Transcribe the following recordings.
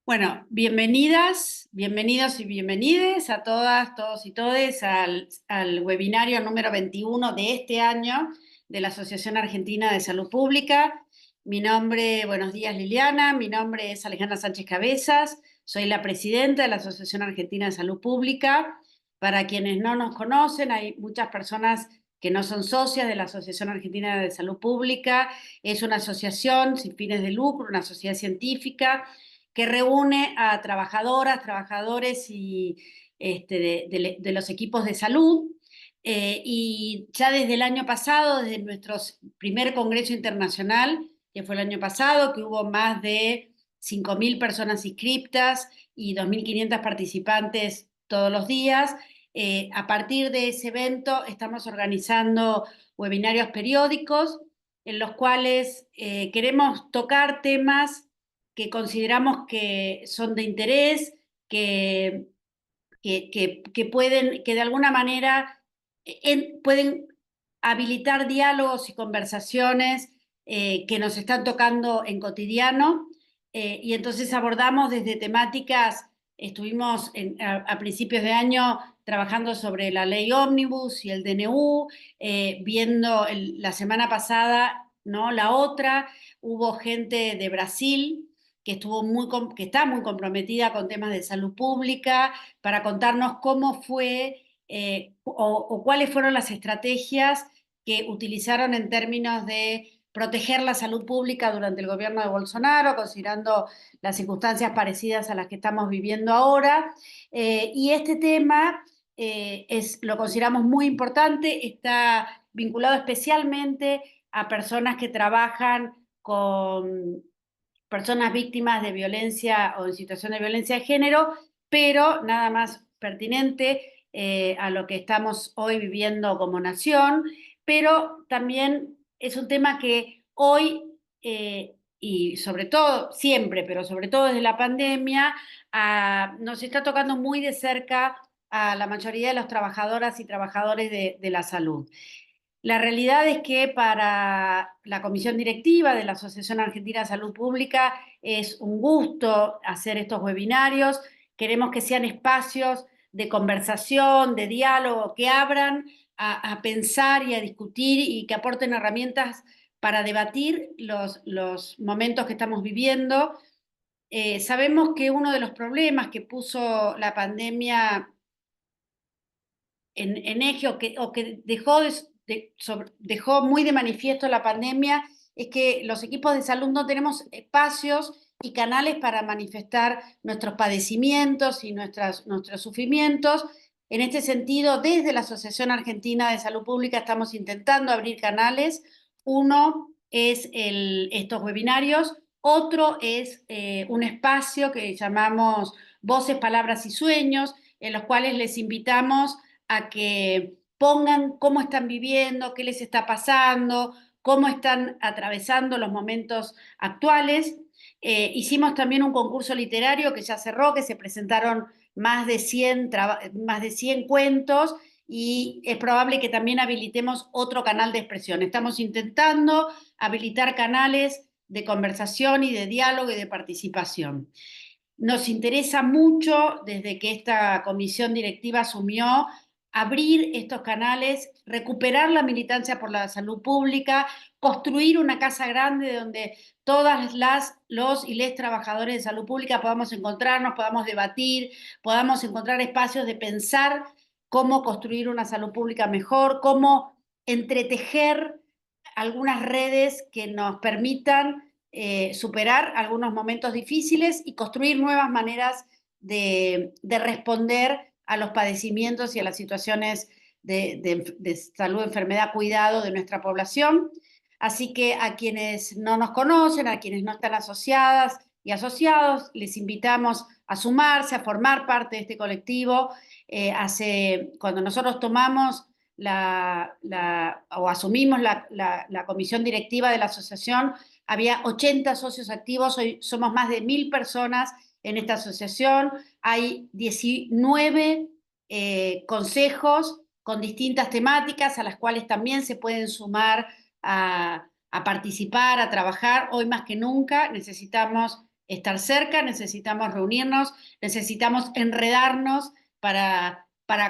Bueno, bienvenidas, bienvenidos y bienvenides a todas, todos y todes al webinario número 21 de este año de la Asociación Argentina de Salud Pública. Buenos días Liliana, mi nombre es Alejandra Sánchez Cabezas, soy la presidenta de la Asociación Argentina de Salud Pública. Para quienes no nos conocen, hay muchas personas que no son socias de la Asociación Argentina de Salud Pública. Es una asociación sin fines de lucro, una sociedad científica que reúne a trabajadoras, trabajadores y de los equipos de salud. Y ya desde el año pasado, desde nuestro primer Congreso Internacional, que fue el año pasado, que hubo más de 5.000 personas inscriptas y 2.500 participantes todos los días. A partir de ese evento estamos organizando webinarios periódicos en los cuales queremos tocar temas que consideramos que son de interés, que, que de alguna manera pueden habilitar diálogos y conversaciones que nos están tocando en cotidiano. Y entonces abordamos desde temáticas, estuvimos a principios de año trabajando sobre la ley ómnibus y el DNU, viendo la semana pasada, ¿no? La otra, hubo gente de Brasil que está muy comprometida con temas de salud pública, para contarnos cómo fue o cuáles fueron las estrategias que utilizaron en términos de proteger la salud pública durante el gobierno de Bolsonaro, considerando las circunstancias parecidas a las que estamos viviendo ahora. Y este tema lo consideramos muy importante, está vinculado especialmente a personas que trabajan con personas víctimas de violencia o en situación de violencia de género, pero nada más pertinente a lo que estamos hoy viviendo como nación, pero también es un tema que hoy, y sobre todo siempre, pero sobre todo desde la pandemia, nos está tocando muy de cerca a la mayoría de las trabajadoras y trabajadores de la salud. La realidad es que para la comisión directiva de la Asociación Argentina de Salud Pública es un gusto hacer estos webinarios. Queremos que sean espacios de conversación, de diálogo, que abran a pensar y a discutir y que aporten herramientas para debatir los momentos que estamos viviendo. Sabemos que uno de los problemas que puso la pandemia en eje o que dejó muy de manifiesto la pandemia es que los equipos de salud no tenemos espacios y canales para manifestar nuestros padecimientos y nuestros sufrimientos. En este sentido, desde la Asociación Argentina de Salud Pública estamos intentando abrir canales. Uno es estos webinarios, otro es un espacio que llamamos Voces, Palabras y Sueños, en los cuales les invitamos a que pongan cómo están viviendo, qué les está pasando, cómo están atravesando los momentos actuales. Hicimos también un concurso literario que ya cerró, que se presentaron más de 100 cuentos, y es probable que también habilitemos otro canal de expresión. Estamos intentando habilitar canales de conversación y de diálogo y de participación. Nos interesa mucho, desde que esta comisión directiva asumió, abrir estos canales, recuperar la militancia por la salud pública, construir una casa grande donde todas los y les trabajadores de salud pública podamos encontrarnos, podamos debatir, podamos encontrar espacios de pensar cómo construir una salud pública mejor, cómo entretejer algunas redes que nos permitan superar algunos momentos difíciles y construir nuevas maneras de responder a los padecimientos y a las situaciones de salud, enfermedad, cuidado de nuestra población. Así que a quienes no nos conocen, a quienes no están asociadas y asociados, les invitamos a sumarse, a formar parte de este colectivo. Cuando nosotros tomamos o asumimos la comisión directiva de la asociación, había 80 socios activos, hoy somos más de 1.000 personas en esta asociación, hay 19 consejos con distintas temáticas a las cuales también se pueden sumar a participar, a trabajar. Hoy más que nunca necesitamos estar cerca, necesitamos reunirnos, necesitamos enredarnos para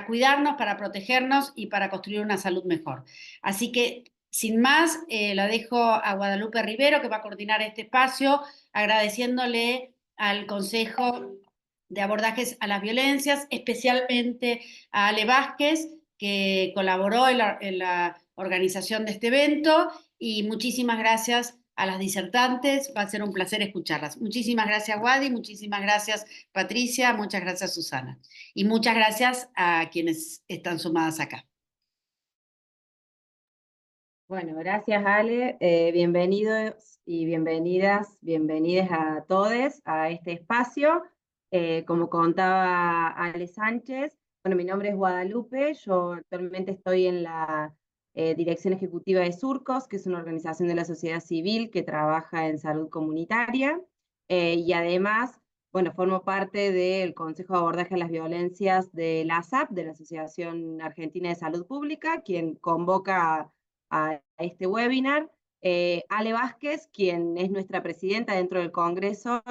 cuidarnos, para protegernos y para construir una salud mejor. Así que, sin más, la dejo a Guadalupe Rivero, que va a coordinar este espacio, agradeciéndole al Consejo de Abordajes a las Violencias, especialmente a Ale Vázquez, que colaboró en la organización de este evento, y muchísimas gracias a las disertantes, va a ser un placer escucharlas. Muchísimas gracias, Wadi, muchísimas gracias, Patricia, muchas gracias, Susana, y muchas gracias a quienes están sumadas acá. Bueno, gracias Ale, bienvenidos y bienvenidas a todos a este espacio. Como contaba Ale Sánchez, bueno, mi nombre es Guadalupe, yo actualmente estoy en la Dirección Ejecutiva de Surcos, que es una organización de la sociedad civil que trabaja en salud comunitaria, y además, bueno, formo parte del Consejo de Abordaje a las Violencias de la ASAP, de la Asociación Argentina de Salud Pública, quien convoca a este webinar. Ale Vázquez, quien es nuestra presidenta dentro del Congreso,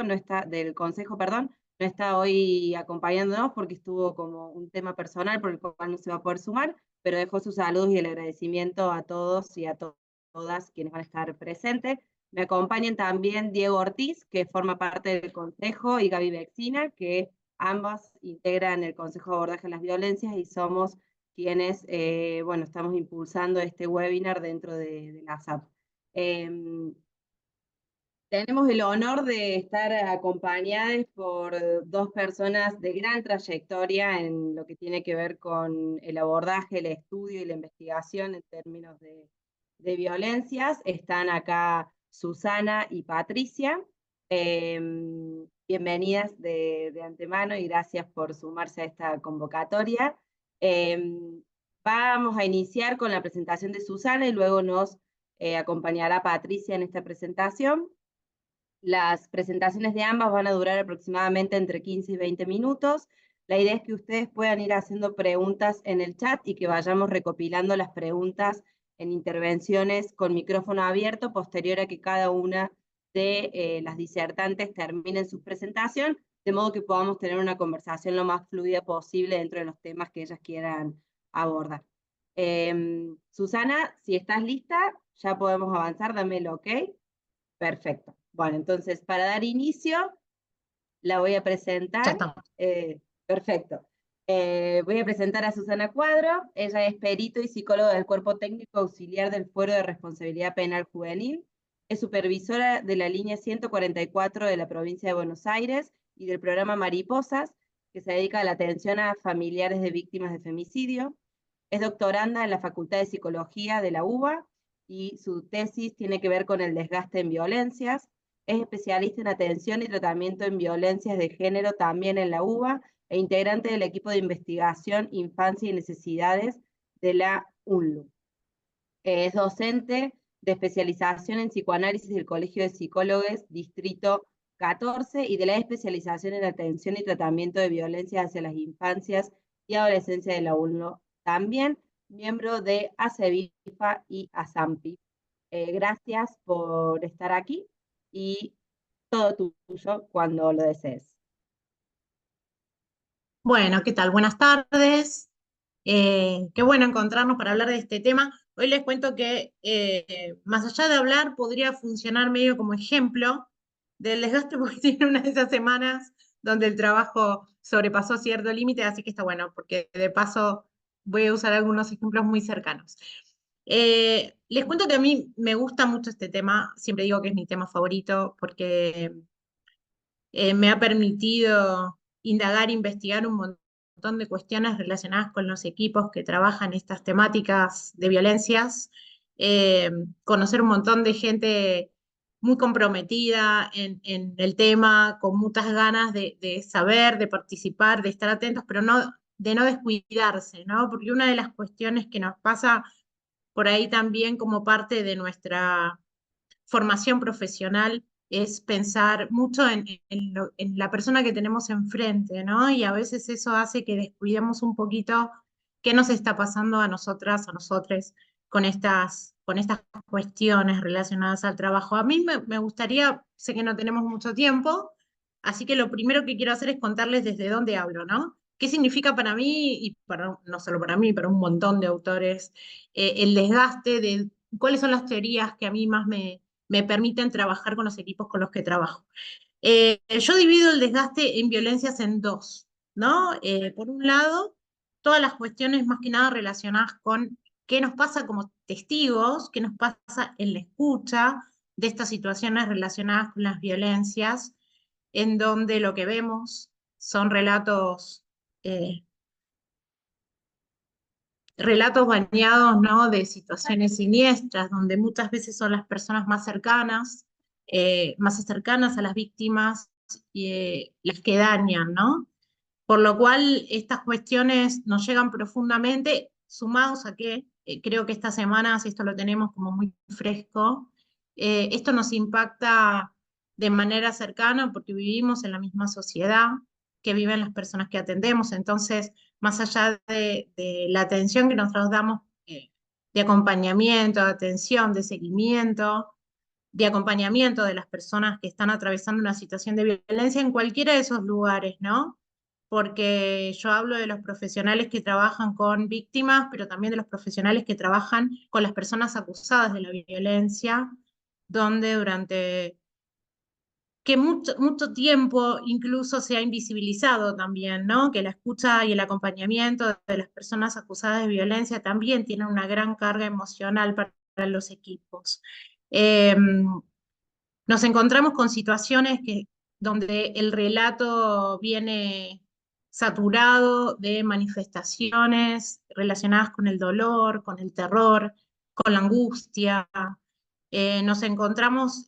del Consejo, perdón, no está hoy acompañándonos porque estuvo como un tema personal por el cual no se va a poder sumar, pero dejó sus saludos y el agradecimiento a todos y a todas quienes van a estar presentes. Me acompañan también Diego Ortiz, que forma parte del Consejo, y Gaby Bexina, que ambas integran el Consejo de Abordaje a las Violencias y somos quienes, bueno, estamos impulsando este webinar dentro de la ASAP. Tenemos el honor de estar acompañadas por dos personas de gran trayectoria en lo que tiene que ver con el abordaje, el estudio y la investigación en términos de violencias. Están acá Susana y Patricia. Bienvenidas de antemano y gracias por sumarse a esta convocatoria. Vamos a iniciar con la presentación de Susana y luego nos acompañará Patricia en esta presentación. Las presentaciones de ambas van a durar aproximadamente entre 15 y 20 minutos. La idea es que ustedes puedan ir haciendo preguntas en el chat y que vayamos recopilando las preguntas en intervenciones con micrófono abierto, posterior a que cada una de las disertantes terminen su presentación, de modo que podamos tener una conversación lo más fluida posible dentro de los temas que ellas quieran abordar. Susana, si estás lista, ya podemos avanzar, dame el ok. Perfecto. Bueno, entonces, para dar inicio, la voy a presentar. Perfecto. Voy a presentar a Susana Cuadro. Ella es perito y psicóloga del Cuerpo Técnico Auxiliar del Fuero de Responsabilidad Penal Juvenil. Es supervisora de la línea 144 de la provincia de Buenos Aires y del programa Mariposas, que se dedica a la atención a familiares de víctimas de femicidio. Es doctoranda en la Facultad de Psicología de la UBA y su tesis tiene que ver con el desgaste en violencias. Es especialista en atención y tratamiento en violencias de género también en la UBA e integrante del equipo de investigación Infancia y Necesidades de la UNLU. Es docente de especialización en psicoanálisis del Colegio de Psicólogos Distrito 14 y de la especialización en atención y tratamiento de violencias hacia las infancias y adolescencia de la UNLU. También miembro de ACEVIFA y ASAMPI. Gracias por estar aquí y todo tuyo cuando lo desees. Bueno, ¿qué tal? Buenas tardes. Qué bueno encontrarnos para hablar de este tema. Hoy les cuento que más allá de hablar, podría funcionar medio como ejemplo del desgaste porque tiene una de esas semanas donde el trabajo sobrepasó cierto límite, así que está bueno, porque de paso voy a usar algunos ejemplos muy cercanos. Les cuento que a mí me gusta mucho este tema, siempre digo que es mi tema favorito porque me ha permitido indagar, investigar un montón de cuestiones relacionadas con los equipos que trabajan estas temáticas de violencias, conocer un montón de gente muy comprometida en el tema, con muchas ganas de saber, de participar, de estar atentos, pero de no descuidarse, ¿no? Porque una de las cuestiones que nos pasa por ahí también como parte de nuestra formación profesional es pensar mucho en la persona que tenemos enfrente, ¿no? Y a veces eso hace que descuidemos un poquito qué nos está pasando a nosotras, a nosotres, con estas cuestiones relacionadas al trabajo. A mí me gustaría, sé que no tenemos mucho tiempo, así que lo primero que quiero hacer es contarles desde dónde hablo, ¿no? ¿Qué significa para mí, y no solo para mí, para un montón de autores, el desgaste de cuáles son las teorías que a mí más me permiten trabajar con los equipos con los que trabajo? Yo divido el desgaste en violencias en dos, ¿no? Por un lado, todas las cuestiones más que nada relacionadas con qué nos pasa como testigos, qué nos pasa en la escucha de estas situaciones relacionadas con las violencias, en donde lo que vemos son eh, relatos bañados, ¿no? De situaciones siniestras, donde muchas veces son las personas más cercanas a las víctimas, las que dañan, ¿no? Por lo cual estas cuestiones nos llegan profundamente, sumados a que creo que estas semanas, esto lo tenemos como muy fresco, esto nos impacta de manera cercana porque vivimos en la misma sociedad que viven las personas que atendemos. Entonces, más allá de la atención que nosotros damos, de acompañamiento, de atención, de seguimiento, de acompañamiento de las personas que están atravesando una situación de violencia en cualquiera de esos lugares, ¿no? Porque yo hablo de los profesionales que trabajan con víctimas, pero también de los profesionales que trabajan con las personas acusadas de la violencia, donde durante que mucho tiempo incluso se ha invisibilizado también, ¿no? Que la escucha y el acompañamiento de las personas acusadas de violencia también tienen una gran carga emocional para los equipos. Nos encontramos con situaciones donde el relato viene saturado de manifestaciones relacionadas con el dolor, con el terror, con la angustia. Nos encontramos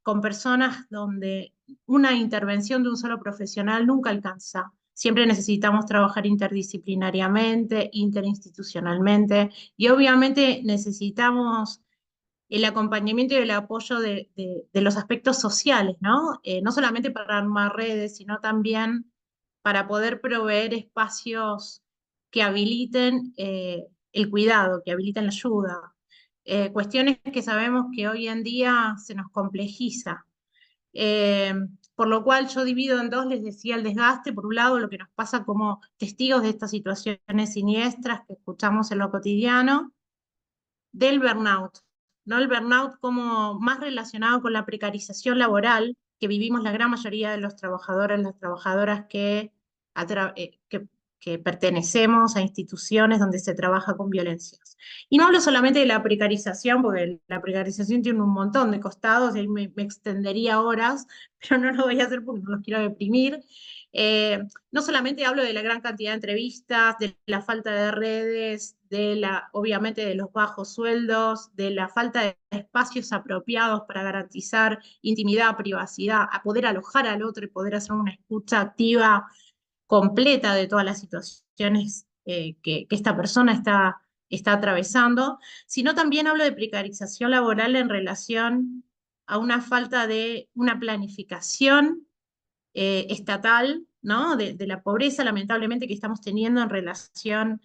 con personas donde una intervención de un solo profesional nunca alcanza. Siempre necesitamos trabajar interdisciplinariamente, interinstitucionalmente, y obviamente necesitamos el acompañamiento y el apoyo de los aspectos sociales, ¿no? No solamente para armar redes, sino también para poder proveer espacios que habiliten el cuidado, que habiliten la ayuda. Cuestiones que sabemos que hoy en día se nos complejiza. Eh, por lo cual yo divido en dos, les decía, el desgaste, por un lado, lo que nos pasa como testigos de estas situaciones siniestras que escuchamos en lo cotidiano, del burnout, ¿no? El burnout como más relacionado con la precarización laboral que vivimos la gran mayoría de los trabajadores, las trabajadoras que pertenecemos a instituciones donde se trabaja con violencias. Y no hablo solamente de la precarización, porque la precarización tiene un montón de costados y ahí me extendería horas, pero no lo voy a hacer porque no los quiero deprimir. No solamente hablo de la gran cantidad de entrevistas, de la falta de redes, obviamente de los bajos sueldos, de la falta de espacios apropiados para garantizar intimidad, privacidad, a poder alojar al otro y poder hacer una escucha activa completa de todas las situaciones que esta persona está atravesando, sino también hablo de precarización laboral en relación a una falta de una planificación estatal, ¿no? De la pobreza, lamentablemente, que estamos teniendo en relación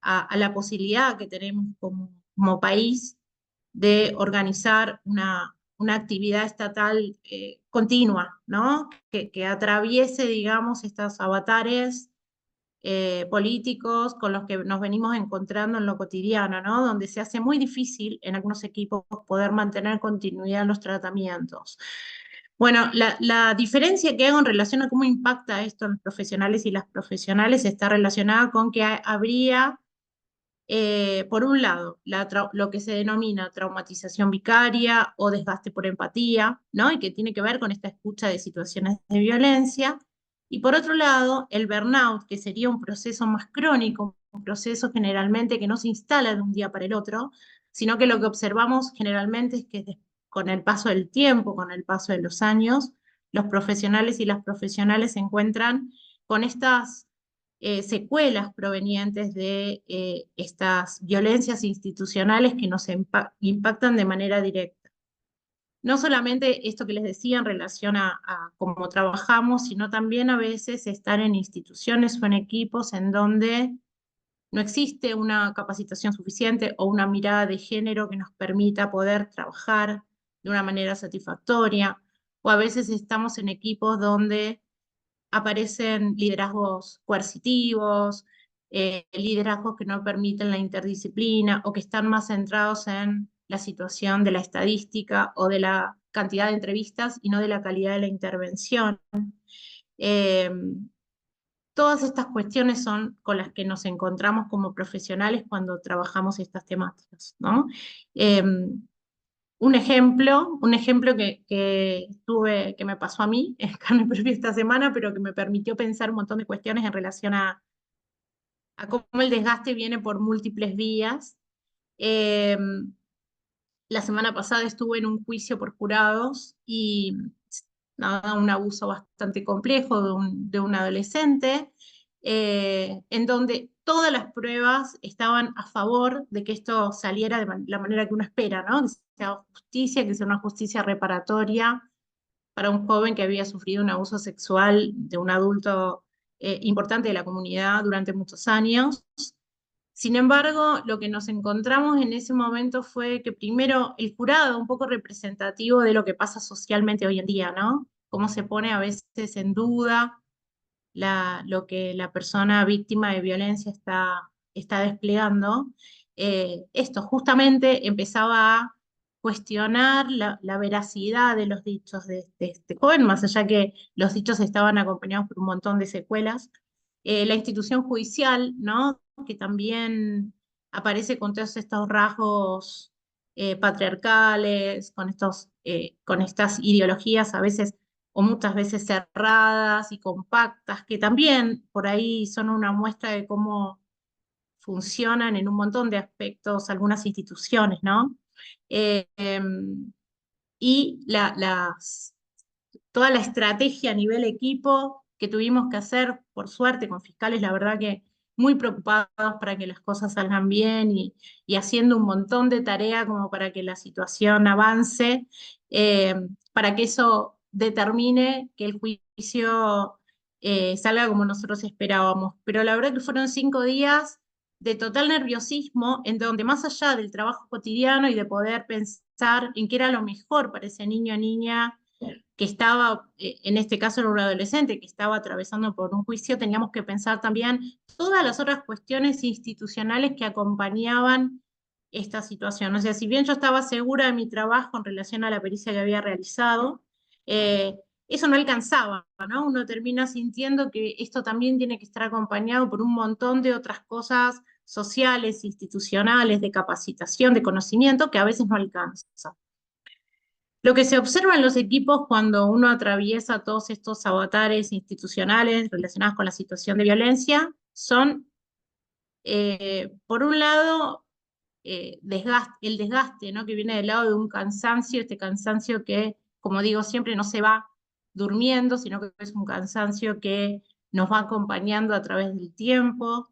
a la posibilidad que tenemos como país de organizar una actividad estatal continua, ¿no? Que atraviese, digamos, estos avatares políticos con los que nos venimos encontrando en lo cotidiano, ¿no? Donde se hace muy difícil en algunos equipos poder mantener continuidad en los tratamientos. Bueno, la diferencia que hago en relación a cómo impacta esto en los profesionales y las profesionales está relacionada con que habría, por un lado, lo que se denomina traumatización vicaria o desgaste por empatía, ¿no? Y que tiene que ver con esta escucha de situaciones de violencia. Y por otro lado, el burnout, que sería un proceso más crónico, un proceso generalmente que no se instala de un día para el otro, sino que lo que observamos generalmente es que con el paso del tiempo, con el paso de los años, los profesionales y las profesionales se encuentran con estas secuelas provenientes de estas violencias institucionales que nos impactan de manera directa. No solamente esto que les decía en relación a cómo trabajamos, sino también a veces estar en instituciones o en equipos en donde no existe una capacitación suficiente o una mirada de género que nos permita poder trabajar de una manera satisfactoria, o a veces estamos en equipos donde aparecen liderazgos coercitivos, liderazgos que no permiten la interdisciplina o que están más centrados en la situación de la estadística o de la cantidad de entrevistas y no de la calidad de la intervención. Eh, Todas estas cuestiones son con las que nos encontramos como profesionales cuando trabajamos estas temáticas, ¿no? Un ejemplo que me pasó a mí en carne propia esta semana, pero que me permitió pensar un montón de cuestiones en relación a cómo el desgaste viene por múltiples vías. Eh, la semana pasada estuve en un juicio por jurados y nada, un abuso bastante complejo de un adolescente, en donde todas las pruebas estaban a favor de que esto saliera de la manera que uno espera, ¿no? Que sea justicia, que sea una justicia reparatoria para un joven que había sufrido un abuso sexual de un adulto importante de la comunidad durante muchos años. Sin embargo, lo que nos encontramos en ese momento fue que primero el jurado, un poco representativo de lo que pasa socialmente hoy en día, ¿no? Cómo se pone a veces en duda lo que la persona víctima de violencia está desplegando. Esto justamente empezaba a cuestionar la veracidad de los dichos de este joven, más allá que los dichos estaban acompañados por un montón de secuelas. La institución judicial, ¿no? Que también aparece con todos estos rasgos patriarcales, con estas ideologías a veces o muchas veces cerradas y compactas, que también por ahí son una muestra de cómo funcionan en un montón de aspectos algunas instituciones, ¿no? Eh, em, y toda la estrategia a nivel equipo que tuvimos que hacer, por suerte, con fiscales, la verdad que muy preocupados para que las cosas salgan bien y haciendo un montón de tarea como para que la situación avance, para que eso determine que el juicio salga como nosotros esperábamos. Pero la verdad que fueron 5 días de total nerviosismo, en donde más allá del trabajo cotidiano y de poder pensar en qué era lo mejor para ese niño o niña que estaba, en este caso era un adolescente, que estaba atravesando por un juicio, teníamos que pensar también todas las otras cuestiones institucionales que acompañaban esta situación. O sea, si bien yo estaba segura de mi trabajo en relación a la pericia que había realizado, eso no alcanzaba, ¿no? Uno termina sintiendo que esto también tiene que estar acompañado por un montón de otras cosas sociales, institucionales, de capacitación, de conocimiento, que a veces no alcanza. Lo que se observa en los equipos cuando uno atraviesa todos estos avatares institucionales relacionados con la situación de violencia son, por un lado, el desgaste, ¿no? Que viene del lado de un cansancio, este cansancio que, como digo, siempre no se va durmiendo, sino que es un cansancio que nos va acompañando a través del tiempo.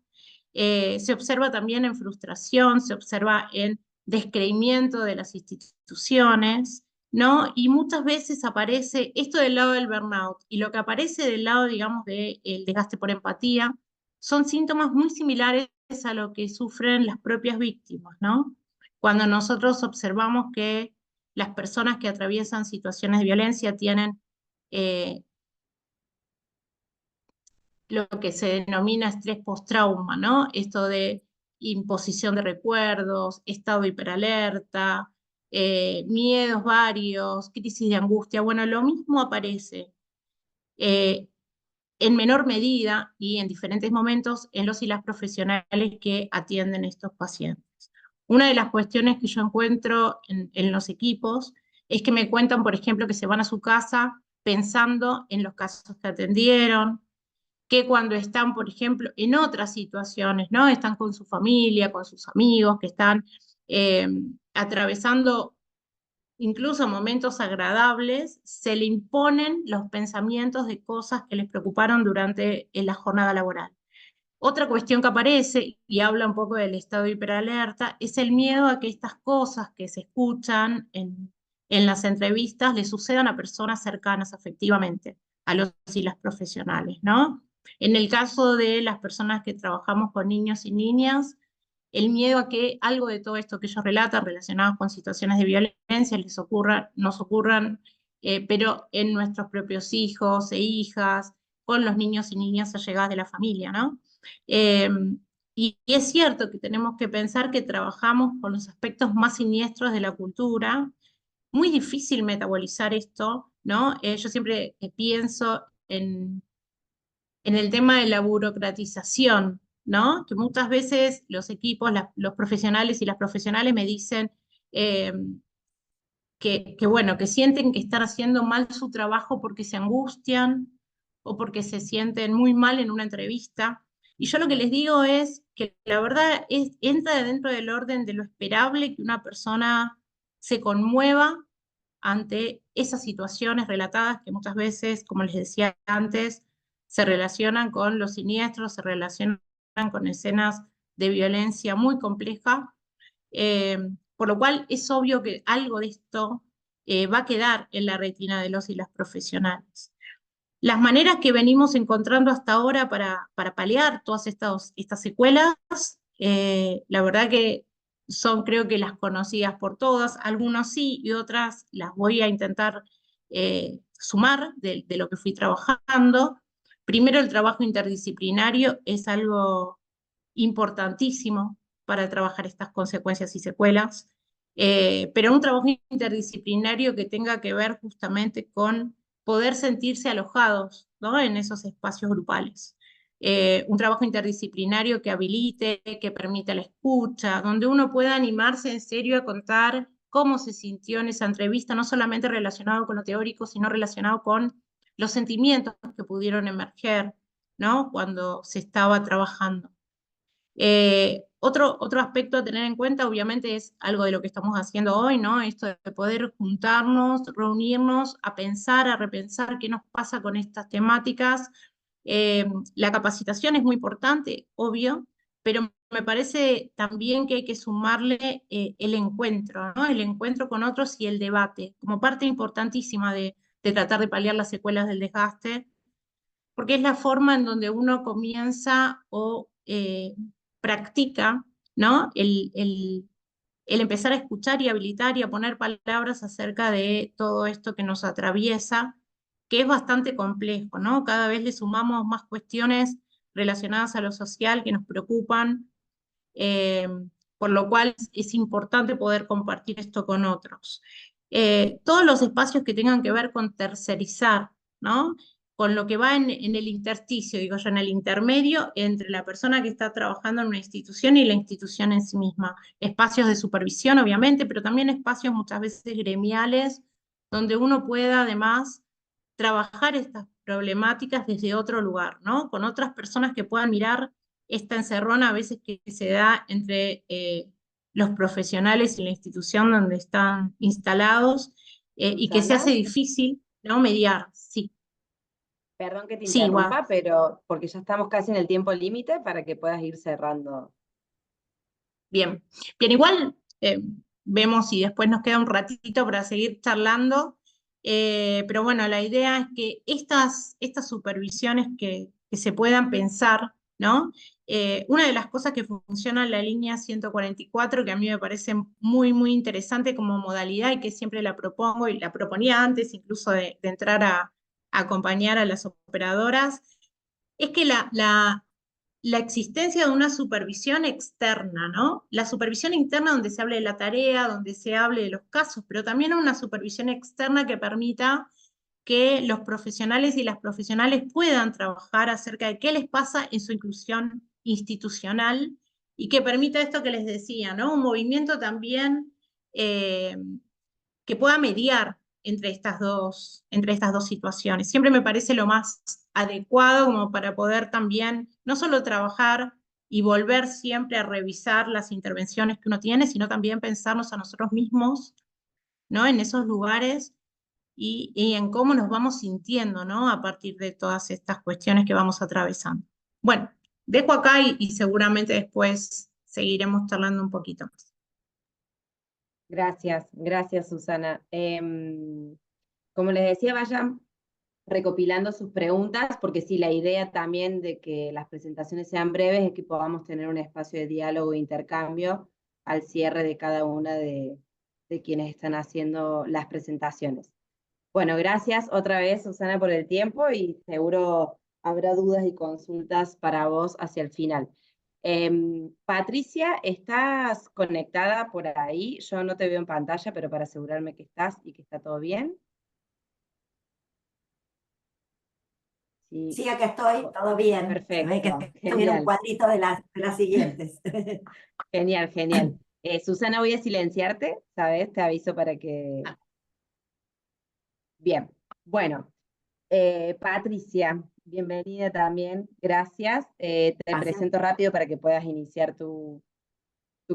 Se observa también en frustración, se observa en descreimiento de las instituciones, ¿no? Y muchas veces aparece esto del lado del burnout y lo que aparece del lado, digamos, del desgaste por empatía, son síntomas muy similares a lo que sufren las propias víctimas, ¿no? Cuando nosotros observamos que las personas que atraviesan situaciones de violencia tienen lo que se denomina estrés postrauma, ¿no? Esto de imposición de recuerdos, estado hiperalerta, miedos varios, crisis de angustia. Bueno, lo mismo aparece en menor medida y en diferentes momentos en los y las profesionales que atienden estos pacientes. Una de las cuestiones que yo encuentro en los equipos es que me cuentan, por ejemplo, que se van a su casa pensando en los casos que atendieron, que cuando están, por ejemplo, en otras situaciones, ¿no? Están con su familia, con sus amigos, que están atravesando incluso momentos agradables, se le imponen los pensamientos de cosas que les preocuparon durante la jornada laboral. Otra cuestión que aparece, y habla un poco del estado de hiperalerta, es el miedo a que estas cosas que se escuchan en las entrevistas le sucedan a personas cercanas afectivamente, a los y las profesionales, ¿no? En el caso de las personas que trabajamos con niños y niñas, el miedo a que algo de todo esto que ellos relatan relacionados con situaciones de violencia nos ocurran, pero en nuestros propios hijos e hijas, con los niños y niñas allegadas de la familia, ¿no? Y es cierto que tenemos que pensar que trabajamos con los aspectos más siniestros de la cultura. Muy difícil metabolizar esto, ¿no? Yo siempre pienso en el tema de la burocratización, ¿no? Que muchas veces los equipos, los profesionales y las profesionales me dicen eh, bueno, que sienten que están haciendo mal su trabajo porque se angustian o porque se sienten muy mal en una entrevista. Y yo lo que les digo es que la verdad entra dentro del orden de lo esperable que una persona se conmueva ante esas situaciones relatadas que muchas veces, como les decía antes, se relacionan con los siniestros, se relacionan con escenas de violencia muy compleja, por lo cual es obvio que algo de esto va a quedar en la retina de los y las profesionales. Las maneras que venimos encontrando hasta ahora para paliar todas estas secuelas, la verdad que son creo que las conocidas por todas, algunas sí y otras las voy a intentar sumar de lo que fui trabajando. Primero, el trabajo interdisciplinario es algo importantísimo para trabajar estas consecuencias y secuelas, pero un trabajo interdisciplinario que tenga que ver justamente con poder sentirse alojados, ¿no? En esos espacios grupales. Un trabajo interdisciplinario que habilite, que permita la escucha, donde uno pueda animarse en serio a contar cómo se sintió en esa entrevista, no solamente relacionado con lo teórico, sino relacionado con los sentimientos que pudieron emerger, ¿no? Cuando se estaba trabajando. Otro aspecto a tener en cuenta, obviamente, es algo de lo que estamos haciendo hoy, ¿no? Esto de poder juntarnos, reunirnos, a pensar, a repensar qué nos pasa con estas temáticas. La capacitación es muy importante, obvio, pero me parece también que hay que sumarle el encuentro, ¿no? El encuentro con otros y el debate, como parte importantísima de tratar de paliar las secuelas del desgaste, porque es la forma en donde uno comienza o practica, ¿no? El empezar a escuchar y habilitar y a poner palabras acerca de todo esto que nos atraviesa, que es bastante complejo, ¿no? Cada vez le sumamos más cuestiones relacionadas a lo social que nos preocupan, eh, por lo cual es importante poder compartir esto con otros. Todos los espacios que tengan que ver con tercerizar, ¿no? Con lo que va en el intersticio, digo yo, en el intermedio entre la persona que está trabajando en una institución y la institución en sí misma. Espacios de supervisión, obviamente, pero también espacios muchas veces gremiales, donde uno pueda además trabajar estas problemáticas desde otro lugar, ¿no? Con otras personas que puedan mirar esta encerrona a veces que se da entre los profesionales y la institución donde están instalados, y que se Susana, hace difícil, ¿no? Mediar, sí. perdón que te Sí, igual. interrumpa, pero porque ya estamos casi en el tiempo límite para que puedas ir cerrando. Bien. Bien, igual vemos si después nos queda un ratito para seguir charlando, pero bueno, la idea es que estas supervisiones que se puedan pensar, ¿no? Una de las cosas que funciona en la línea 144, que a mí me parece muy, muy interesante como modalidad y que siempre la propongo y la proponía antes incluso de entrar a acompañar a las operadoras, es que la existencia de una supervisión externa, ¿no? La supervisión interna donde se hable de la tarea, donde se hable de los casos, pero también una supervisión externa que permita que los profesionales y las profesionales puedan trabajar acerca de qué les pasa en su inclusión institucional y que permita esto que les decía, ¿no? Un movimiento también que pueda mediar entre estas dos situaciones. Siempre me parece lo más adecuado como para poder también no solo trabajar y volver siempre a revisar las intervenciones que uno tiene, sino también pensarnos a nosotros mismos, ¿no? En esos lugares y en cómo nos vamos sintiendo, ¿no? A partir de todas estas cuestiones que vamos atravesando. Bueno, dejo acá y seguramente después seguiremos charlando un poquito más. Gracias, gracias Susana. Como les decía, vayan recopilando sus preguntas, porque sí, la idea también de que las presentaciones sean breves es que podamos tener un espacio de diálogo e intercambio al cierre de cada una de quienes están haciendo las presentaciones. Bueno, gracias otra vez, Susana, por el tiempo y seguro habrá dudas y consultas para vos hacia el final. Patricia, ¿estás conectada por ahí? Yo no te veo en pantalla, pero para asegurarme que estás y que está todo bien. Sí, Sí, acá estoy, todo bien. Se ve que perfecto, estoy en un genial, cuadrito de las siguientes. genial, genial. Susana, voy a silenciarte, ¿sabes? Te aviso para que... Bien, bueno, Patricia, bienvenida también, gracias. Te Gracias. presento rápido para que puedas iniciar tu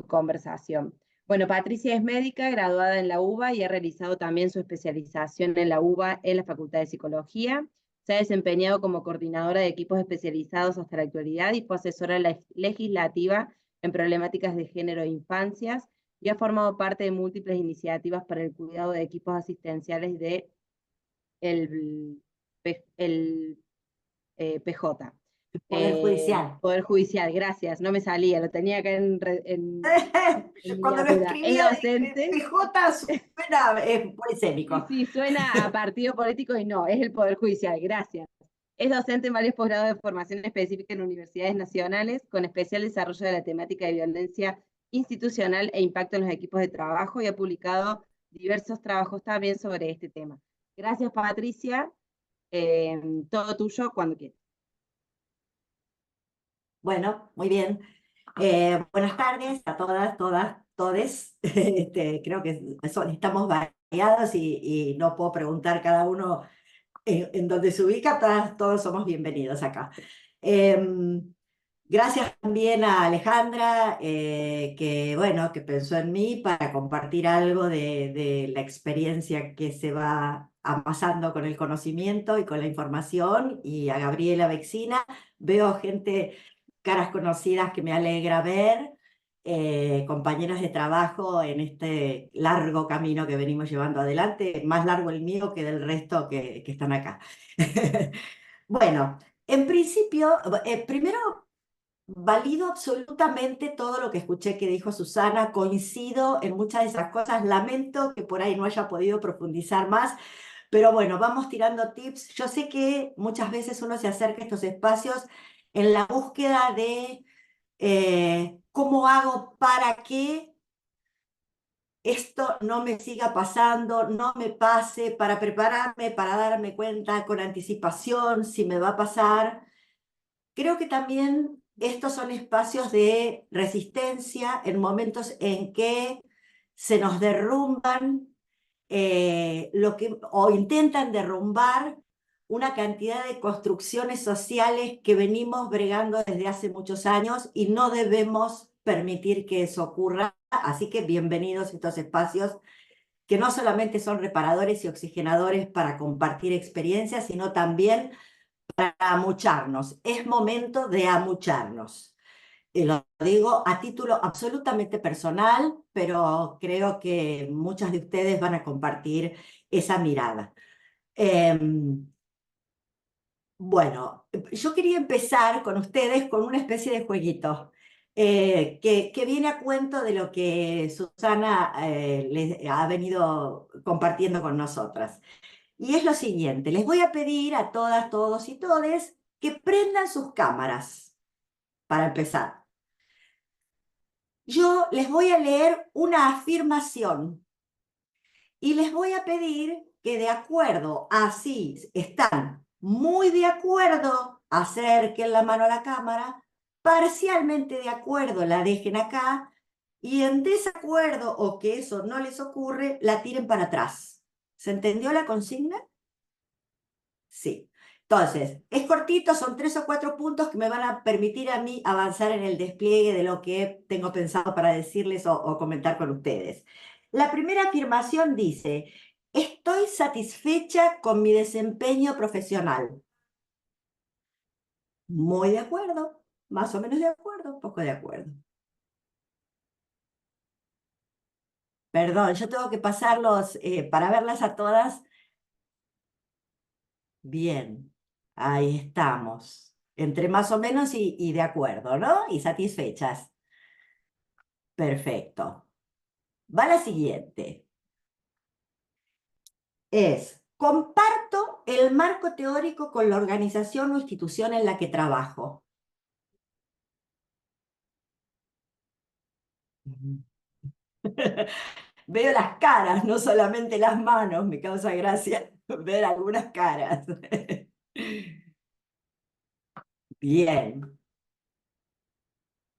conversación. Bueno, Patricia es médica, graduada en la UBA y ha realizado también su especialización en la UBA en la Facultad de Psicología. Se ha desempeñado como coordinadora de equipos especializados hasta la actualidad y fue asesora legislativa en problemáticas de género e infancias y ha formado parte de múltiples iniciativas para el cuidado de equipos asistenciales de el PJ. Poder Judicial. Poder Judicial, gracias, no me salía, lo tenía acá en Cuando lo miniatura. Es escribía, docente. PJ suena polisémico. Sí, suena a partido político y no, es el Poder Judicial, gracias. Es docente en varios posgrados de formación específica en universidades nacionales, con especial desarrollo de la temática de violencia institucional e impacto en los equipos de trabajo, y ha publicado diversos trabajos también sobre este tema. Gracias, Patricia. Todo tuyo cuando quieras. Bueno, muy bien. Buenas tardes a todas, todes. Creo que estamos variados y no puedo preguntar cada uno en dónde se ubica, todos somos bienvenidos acá. Gracias también a Alejandra, que pensó en mí para compartir algo de la experiencia que se va amasando con el conocimiento y con la información, y a Gabriela Vexina. Veo gente, caras conocidas que me alegra ver, compañeras de trabajo en este largo camino que venimos llevando adelante, más largo el mío que del resto que están acá. Bueno, en principio, primero valido absolutamente todo lo que escuché que dijo Susana, coincido en muchas de esas cosas, lamento que por ahí no haya podido profundizar más, pero bueno, vamos tirando tips. Yo sé que muchas veces uno se acerca a estos espacios en la búsqueda de cómo hago para que esto no me siga pasando, no me pase, para prepararme, para darme cuenta con anticipación si me va a pasar. Creo que también estos son espacios de resistencia en momentos en que se nos derrumban o intentan derrumbar una cantidad de construcciones sociales que venimos bregando desde hace muchos años, y no debemos permitir que eso ocurra. Así que bienvenidos a estos espacios que no solamente son reparadores y oxigenadores para compartir experiencias, sino también para amucharnos. Es momento de amucharnos. Y lo digo a título absolutamente personal, pero creo que muchas de ustedes van a compartir esa mirada. Bueno, yo quería empezar con ustedes con una especie de jueguito que viene a cuento de lo que Susana les ha venido compartiendo con nosotras. Y es lo siguiente: les voy a pedir a todas, todos y todes que prendan sus cámaras para empezar. Yo les voy a leer una afirmación y les voy a pedir que, de acuerdo a si están muy de acuerdo, acerquen la mano a la cámara, parcialmente de acuerdo la dejen acá, y en desacuerdo o que eso no les ocurre, la tiren para atrás. ¿Se entendió la consigna? Sí. Entonces, es cortito, son 3 o 4 puntos que me van a permitir a mí avanzar en el despliegue de lo que tengo pensado para decirles o comentar con ustedes. La primera afirmación dice: estoy satisfecha con mi desempeño profesional. Muy de acuerdo, más o menos de acuerdo, poco de acuerdo. Perdón, yo tengo que pasarlos para verlas a todas. Bien, ahí estamos. Entre más o menos y de acuerdo, ¿no? Y satisfechas. Perfecto. Va la siguiente. Comparto el marco teórico con la organización o institución en la que trabajo. Veo las caras, no solamente las manos, me causa gracia ver algunas caras. Bien.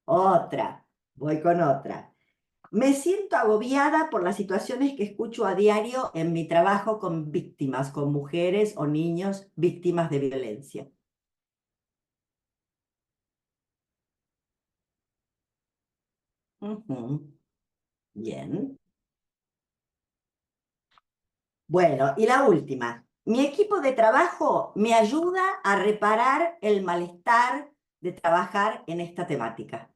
Otra, voy con otra. Me siento agobiada por las situaciones que escucho a diario en mi trabajo con víctimas, con mujeres o niños víctimas de violencia. Ujú. Bien. Bueno, y la última. Mi equipo de trabajo me ayuda a reparar el malestar de trabajar en esta temática.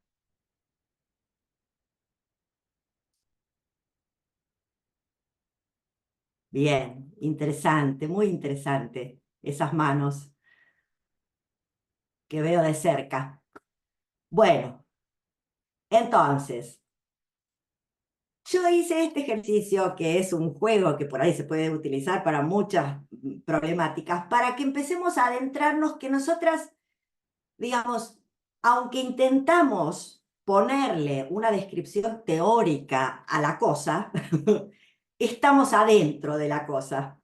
Bien, interesante, muy interesante. Esas manos que veo de cerca. Bueno, entonces, yo hice este ejercicio que es un juego que por ahí se puede utilizar para muchas problemáticas, para que empecemos a adentrarnos que nosotras, digamos, aunque intentamos ponerle una descripción teórica a la cosa, estamos adentro de la cosa.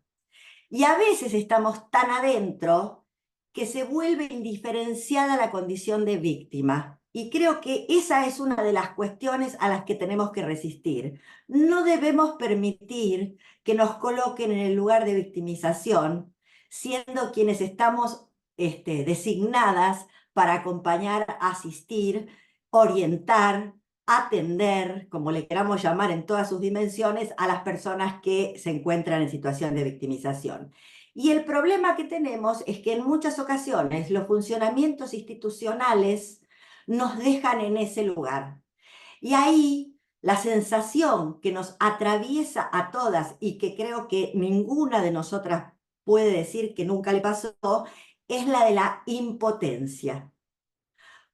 Y a veces estamos tan adentro que se vuelve indiferenciada la condición de víctima. Y creo que esa es una de las cuestiones a las que tenemos que resistir. No debemos permitir que nos coloquen en el lugar de victimización, siendo quienes estamos designadas para acompañar, asistir, orientar, atender, como le queramos llamar en todas sus dimensiones, a las personas que se encuentran en situación de victimización. Y el problema que tenemos es que en muchas ocasiones los funcionamientos institucionales nos dejan en ese lugar. Y ahí la sensación que nos atraviesa a todas y que creo que ninguna de nosotras puede decir que nunca le pasó, es la de la impotencia.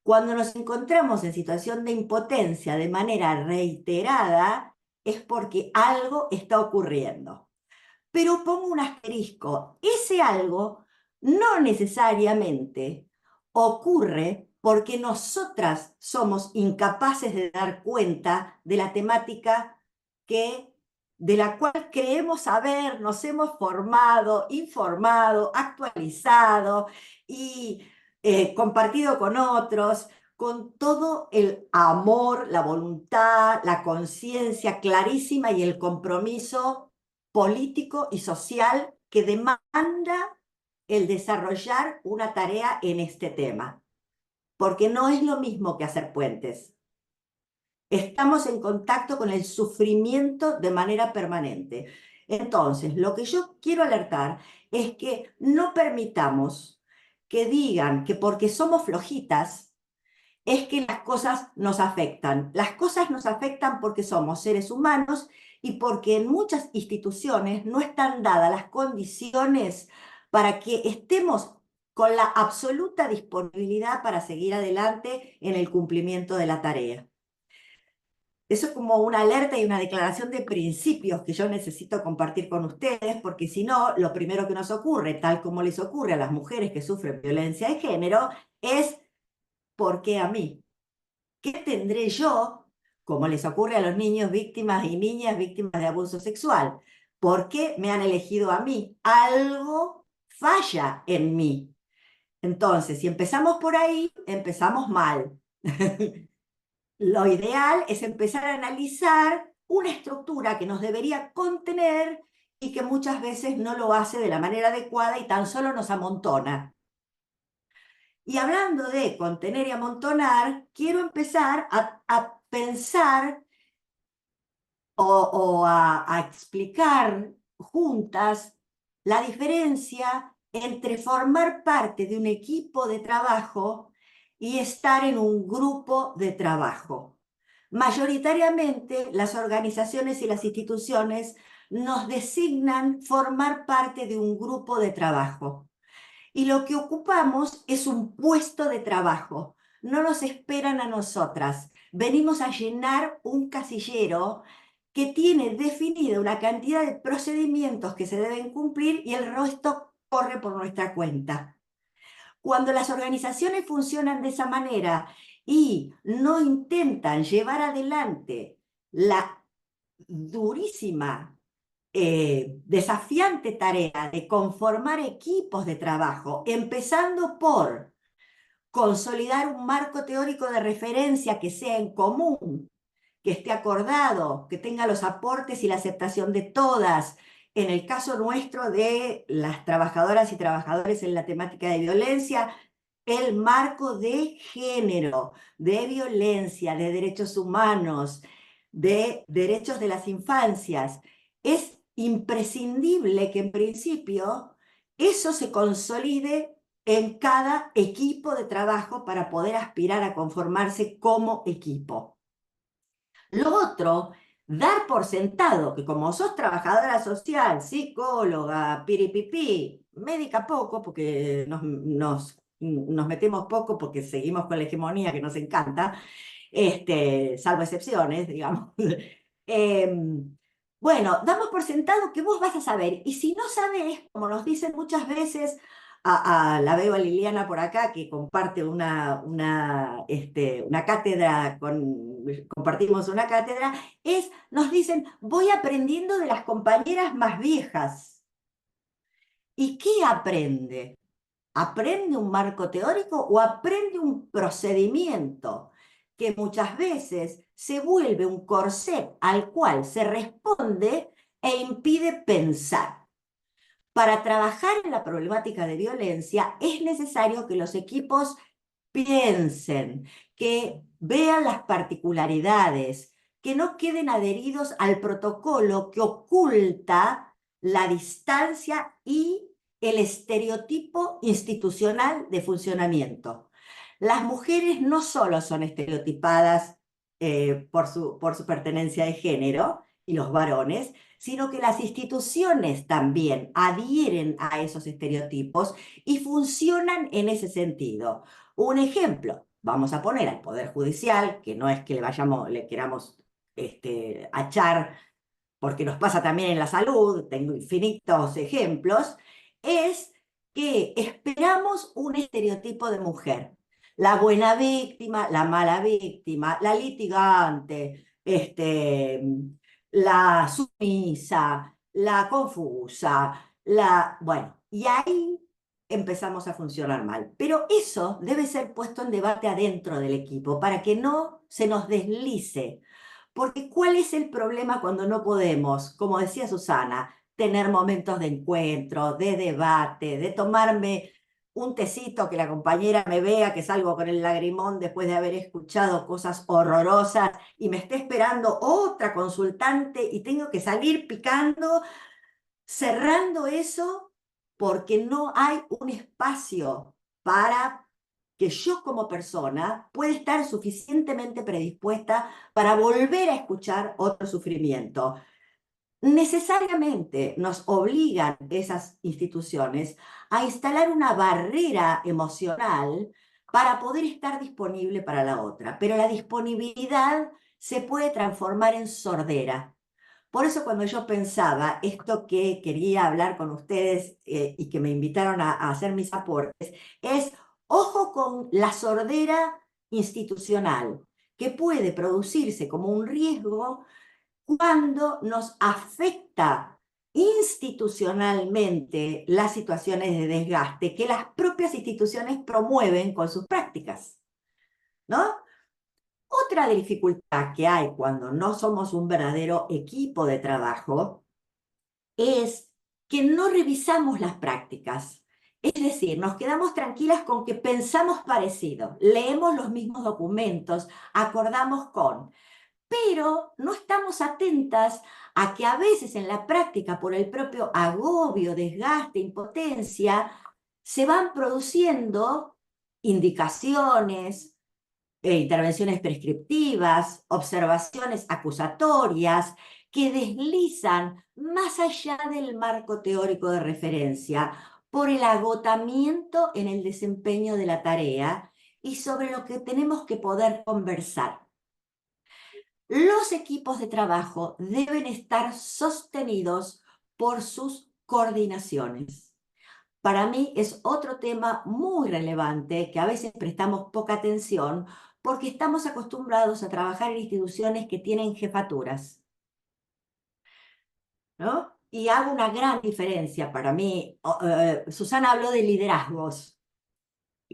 Cuando nos encontramos en situación de impotencia de manera reiterada, es porque algo está ocurriendo. Pero pongo un asterisco, ese algo no necesariamente ocurre porque nosotras somos incapaces de dar cuenta de la temática de la cual creemos saber, nos hemos formado, informado, actualizado y compartido con otros, con todo el amor, la voluntad, la conciencia clarísima y el compromiso político y social que demanda el desarrollar una tarea en este tema. Porque no es lo mismo que hacer puentes. Estamos en contacto con el sufrimiento de manera permanente. Entonces, lo que yo quiero alertar es que no permitamos que digan que porque somos flojitas es que las cosas nos afectan. Las cosas nos afectan porque somos seres humanos y porque en muchas instituciones no están dadas las condiciones para que estemos con la absoluta disponibilidad para seguir adelante en el cumplimiento de la tarea. Eso es como una alerta y una declaración de principios que yo necesito compartir con ustedes, porque si no, lo primero que nos ocurre, tal como les ocurre a las mujeres que sufren violencia de género, es ¿por qué a mí? ¿Qué tendré yo, como les ocurre a los niños víctimas y niñas víctimas de abuso sexual? ¿Por qué me han elegido a mí? Algo falla en mí. Entonces, si empezamos por ahí, empezamos mal. Lo ideal es empezar a analizar una estructura que nos debería contener y que muchas veces no lo hace de la manera adecuada y tan solo nos amontona. Y hablando de contener y amontonar, quiero empezar a pensar o a explicar juntas la diferencia entre formar parte de un equipo de trabajo y estar en un grupo de trabajo. Mayoritariamente, las organizaciones y las instituciones nos designan formar parte de un grupo de trabajo. y lo que ocupamos es un puesto de trabajo. No nos esperan a nosotras. Venimos a llenar un casillero que tiene definida una cantidad de procedimientos que se deben cumplir y el resto corre por nuestra cuenta. Cuando las organizaciones funcionan de esa manera y no intentan llevar adelante la durísima, desafiante tarea de conformar equipos de trabajo, empezando por consolidar un marco teórico de referencia que sea en común, que esté acordado, que tenga los aportes y la aceptación de todas. En el caso nuestro de las trabajadoras y trabajadores en la temática de violencia, el marco de género, de violencia, de derechos humanos, de derechos de las infancias. Es imprescindible que en principio eso se consolide en cada equipo de trabajo para poder aspirar a conformarse como equipo. Lo otro, dar por sentado que como sos trabajadora social, psicóloga, piripipí, médica poco, porque nos metemos poco porque seguimos con la hegemonía que nos encanta, salvo excepciones, digamos. Bueno, damos por sentado que vos vas a saber, y si no sabés, como nos dicen muchas veces, la veo a Liliana por acá, que comparte una cátedra, compartimos una cátedra, nos dicen, voy aprendiendo de las compañeras más viejas. ¿Y qué aprende? ¿Aprende un marco teórico o aprende un procedimiento que muchas veces se vuelve un corset al cual se responde e impide pensar? Para trabajar en la problemática de violencia es necesario que los equipos piensen, que vean las particularidades, que no queden adheridos al protocolo que oculta la distancia y el estereotipo institucional de funcionamiento. Las mujeres no solo son estereotipadas por su pertenencia de género, y los varones, sino que las instituciones también adhieren a esos estereotipos y funcionan en ese sentido. Un ejemplo, vamos a poner al Poder Judicial, que no es que le queramos achar, porque nos pasa también en la salud, tengo infinitos ejemplos, es que esperamos un estereotipo de mujer. La buena víctima, la mala víctima, la litigante, la sumisa, la confusa, bueno, y ahí empezamos a funcionar mal. Pero eso debe ser puesto en debate adentro del equipo para que no se nos deslice. Porque ¿cuál es el problema cuando no podemos, como decía Susana, tener momentos de encuentro, de debate, de tomarme un tecito, que la compañera me vea que salgo con el lagrimón después de haber escuchado cosas horrorosas y me esté esperando otra consultante y tengo que salir picando, cerrando eso porque no hay un espacio para que yo como persona pueda estar suficientemente predispuesta para volver a escuchar otro sufrimiento? Necesariamente nos obligan esas instituciones a instalar una barrera emocional para poder estar disponible para la otra, pero la disponibilidad se puede transformar en sordera. Por eso cuando yo pensaba esto que quería hablar con ustedes y que me invitaron a hacer mis aportes, es ojo con la sordera institucional, que puede producirse como un riesgo cuando nos afecta institucionalmente las situaciones de desgaste que las propias instituciones promueven con sus prácticas, ¿no? Otra dificultad que hay cuando no somos un verdadero equipo de trabajo es que no revisamos las prácticas. Es decir, nos quedamos tranquilas con que pensamos parecido, leemos los mismos documentos, acordamos con, pero no estamos atentas a que a veces en la práctica, por el propio agobio, desgaste, impotencia, se van produciendo indicaciones, intervenciones prescriptivas, observaciones acusatorias, que deslizan más allá del marco teórico de referencia, por el agotamiento en el desempeño de la tarea y sobre lo que tenemos que poder conversar. Los equipos de trabajo deben estar sostenidos por sus coordinaciones. Para mí es otro tema muy relevante que a veces prestamos poca atención porque estamos acostumbrados a trabajar en instituciones que tienen jefaturas, ¿no? Y hago una gran diferencia para mí. Susana habló de liderazgos.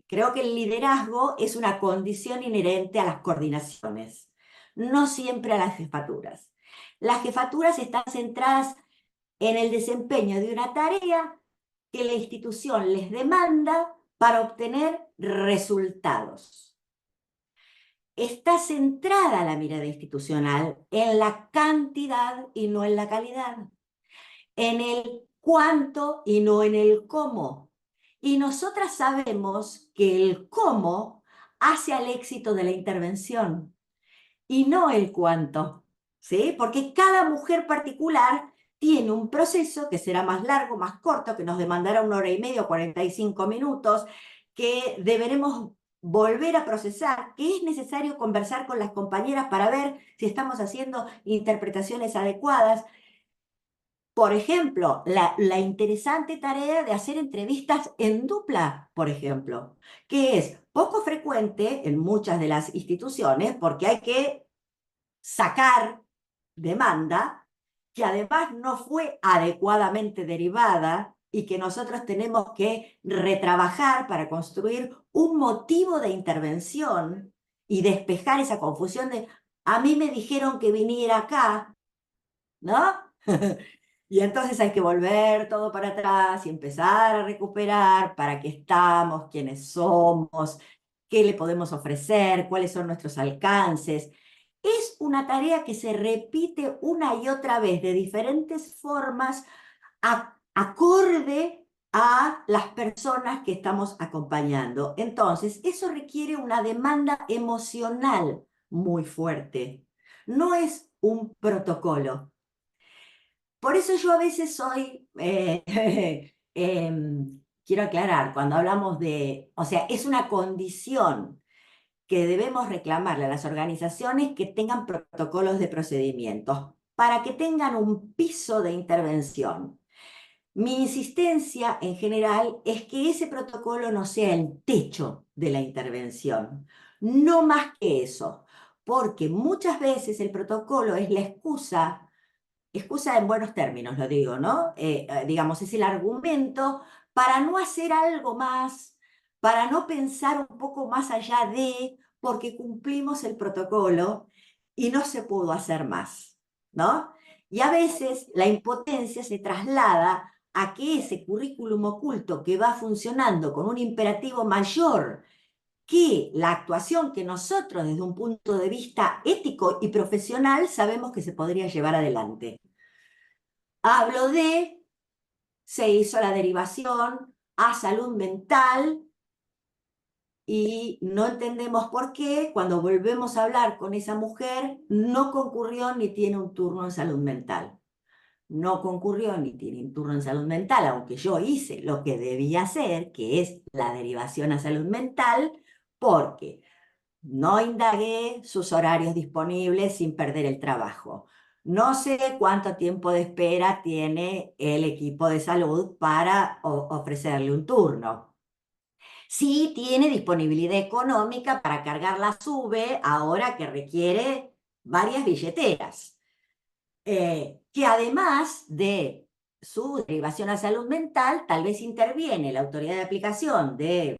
Creo que el liderazgo es una condición inherente a las coordinaciones, no siempre a las jefaturas. Las jefaturas están centradas en el desempeño de una tarea que la institución les demanda para obtener resultados. Está centrada la mirada institucional en la cantidad y no en la calidad, en el cuánto y no en el cómo. Y nosotras sabemos que el cómo hace al éxito de la intervención y no el cuánto, ¿sí? Porque cada mujer particular tiene un proceso que será más largo, más corto, que nos demandará 1 hora y media o 45 minutos, que deberemos volver a procesar, que es necesario conversar con las compañeras para ver si estamos haciendo interpretaciones adecuadas. Por ejemplo, la interesante tarea de hacer entrevistas en dupla, por ejemplo, que es poco frecuente en muchas de las instituciones porque hay que sacar demanda que además no fue adecuadamente derivada y que nosotros tenemos que retrabajar para construir un motivo de intervención y despejar esa confusión de a mí me dijeron que viniera acá, ¿no? Y entonces hay que volver todo para atrás y empezar a recuperar para qué estamos, quiénes somos, qué le podemos ofrecer, cuáles son nuestros alcances. Es una tarea que se repite una y otra vez de diferentes formas, acorde a las personas que estamos acompañando. Entonces, eso requiere una demanda emocional muy fuerte. No es un protocolo. Por eso yo a veces soy, quiero aclarar, cuando hablamos de, o sea, es una condición que debemos reclamarle a las organizaciones que tengan protocolos de procedimientos para que tengan un piso de intervención. Mi insistencia en general es que ese protocolo no sea el techo de la intervención, no más que eso, porque muchas veces el protocolo es la excusa en buenos términos lo digo, ¿no? Digamos, es el argumento para no hacer algo más, para no pensar un poco más allá de, porque cumplimos el protocolo y no se pudo hacer más, ¿no? Y a veces la impotencia se traslada a que ese currículum oculto que va funcionando con un imperativo mayor que la actuación que nosotros desde un punto de vista ético y profesional sabemos que se podría llevar adelante. Hablo de, se hizo la derivación a salud mental y no entendemos por qué cuando volvemos a hablar con esa mujer no concurrió ni tiene un turno en salud mental. No concurrió ni tiene un turno en salud mental, aunque yo hice lo que debía hacer, que es la derivación a salud mental, porque no indagué sus horarios disponibles sin perder el trabajo. No sé cuánto tiempo de espera tiene el equipo de salud para ofrecerle un turno. Sí tiene disponibilidad económica para cargar la SUBE ahora que requiere varias billeteras. Que además de su derivación a salud mental, tal vez interviene la autoridad de aplicación de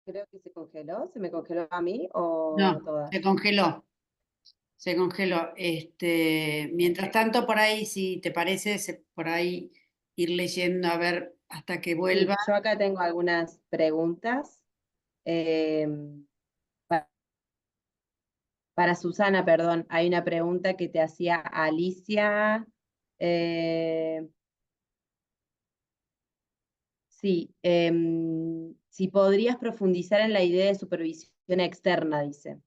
Creo que se congeló. ¿Se me congeló a mí o No, todas? se congeló. Se congeló. Mientras tanto, por ahí, si te parece, por ahí ir leyendo a ver hasta que vuelva. Sí, yo acá tengo algunas preguntas. Pa- Para Susana, perdón, hay una pregunta que te hacía Alicia. eh, sí, si podrías profundizar en la idea de supervisión externa, dice.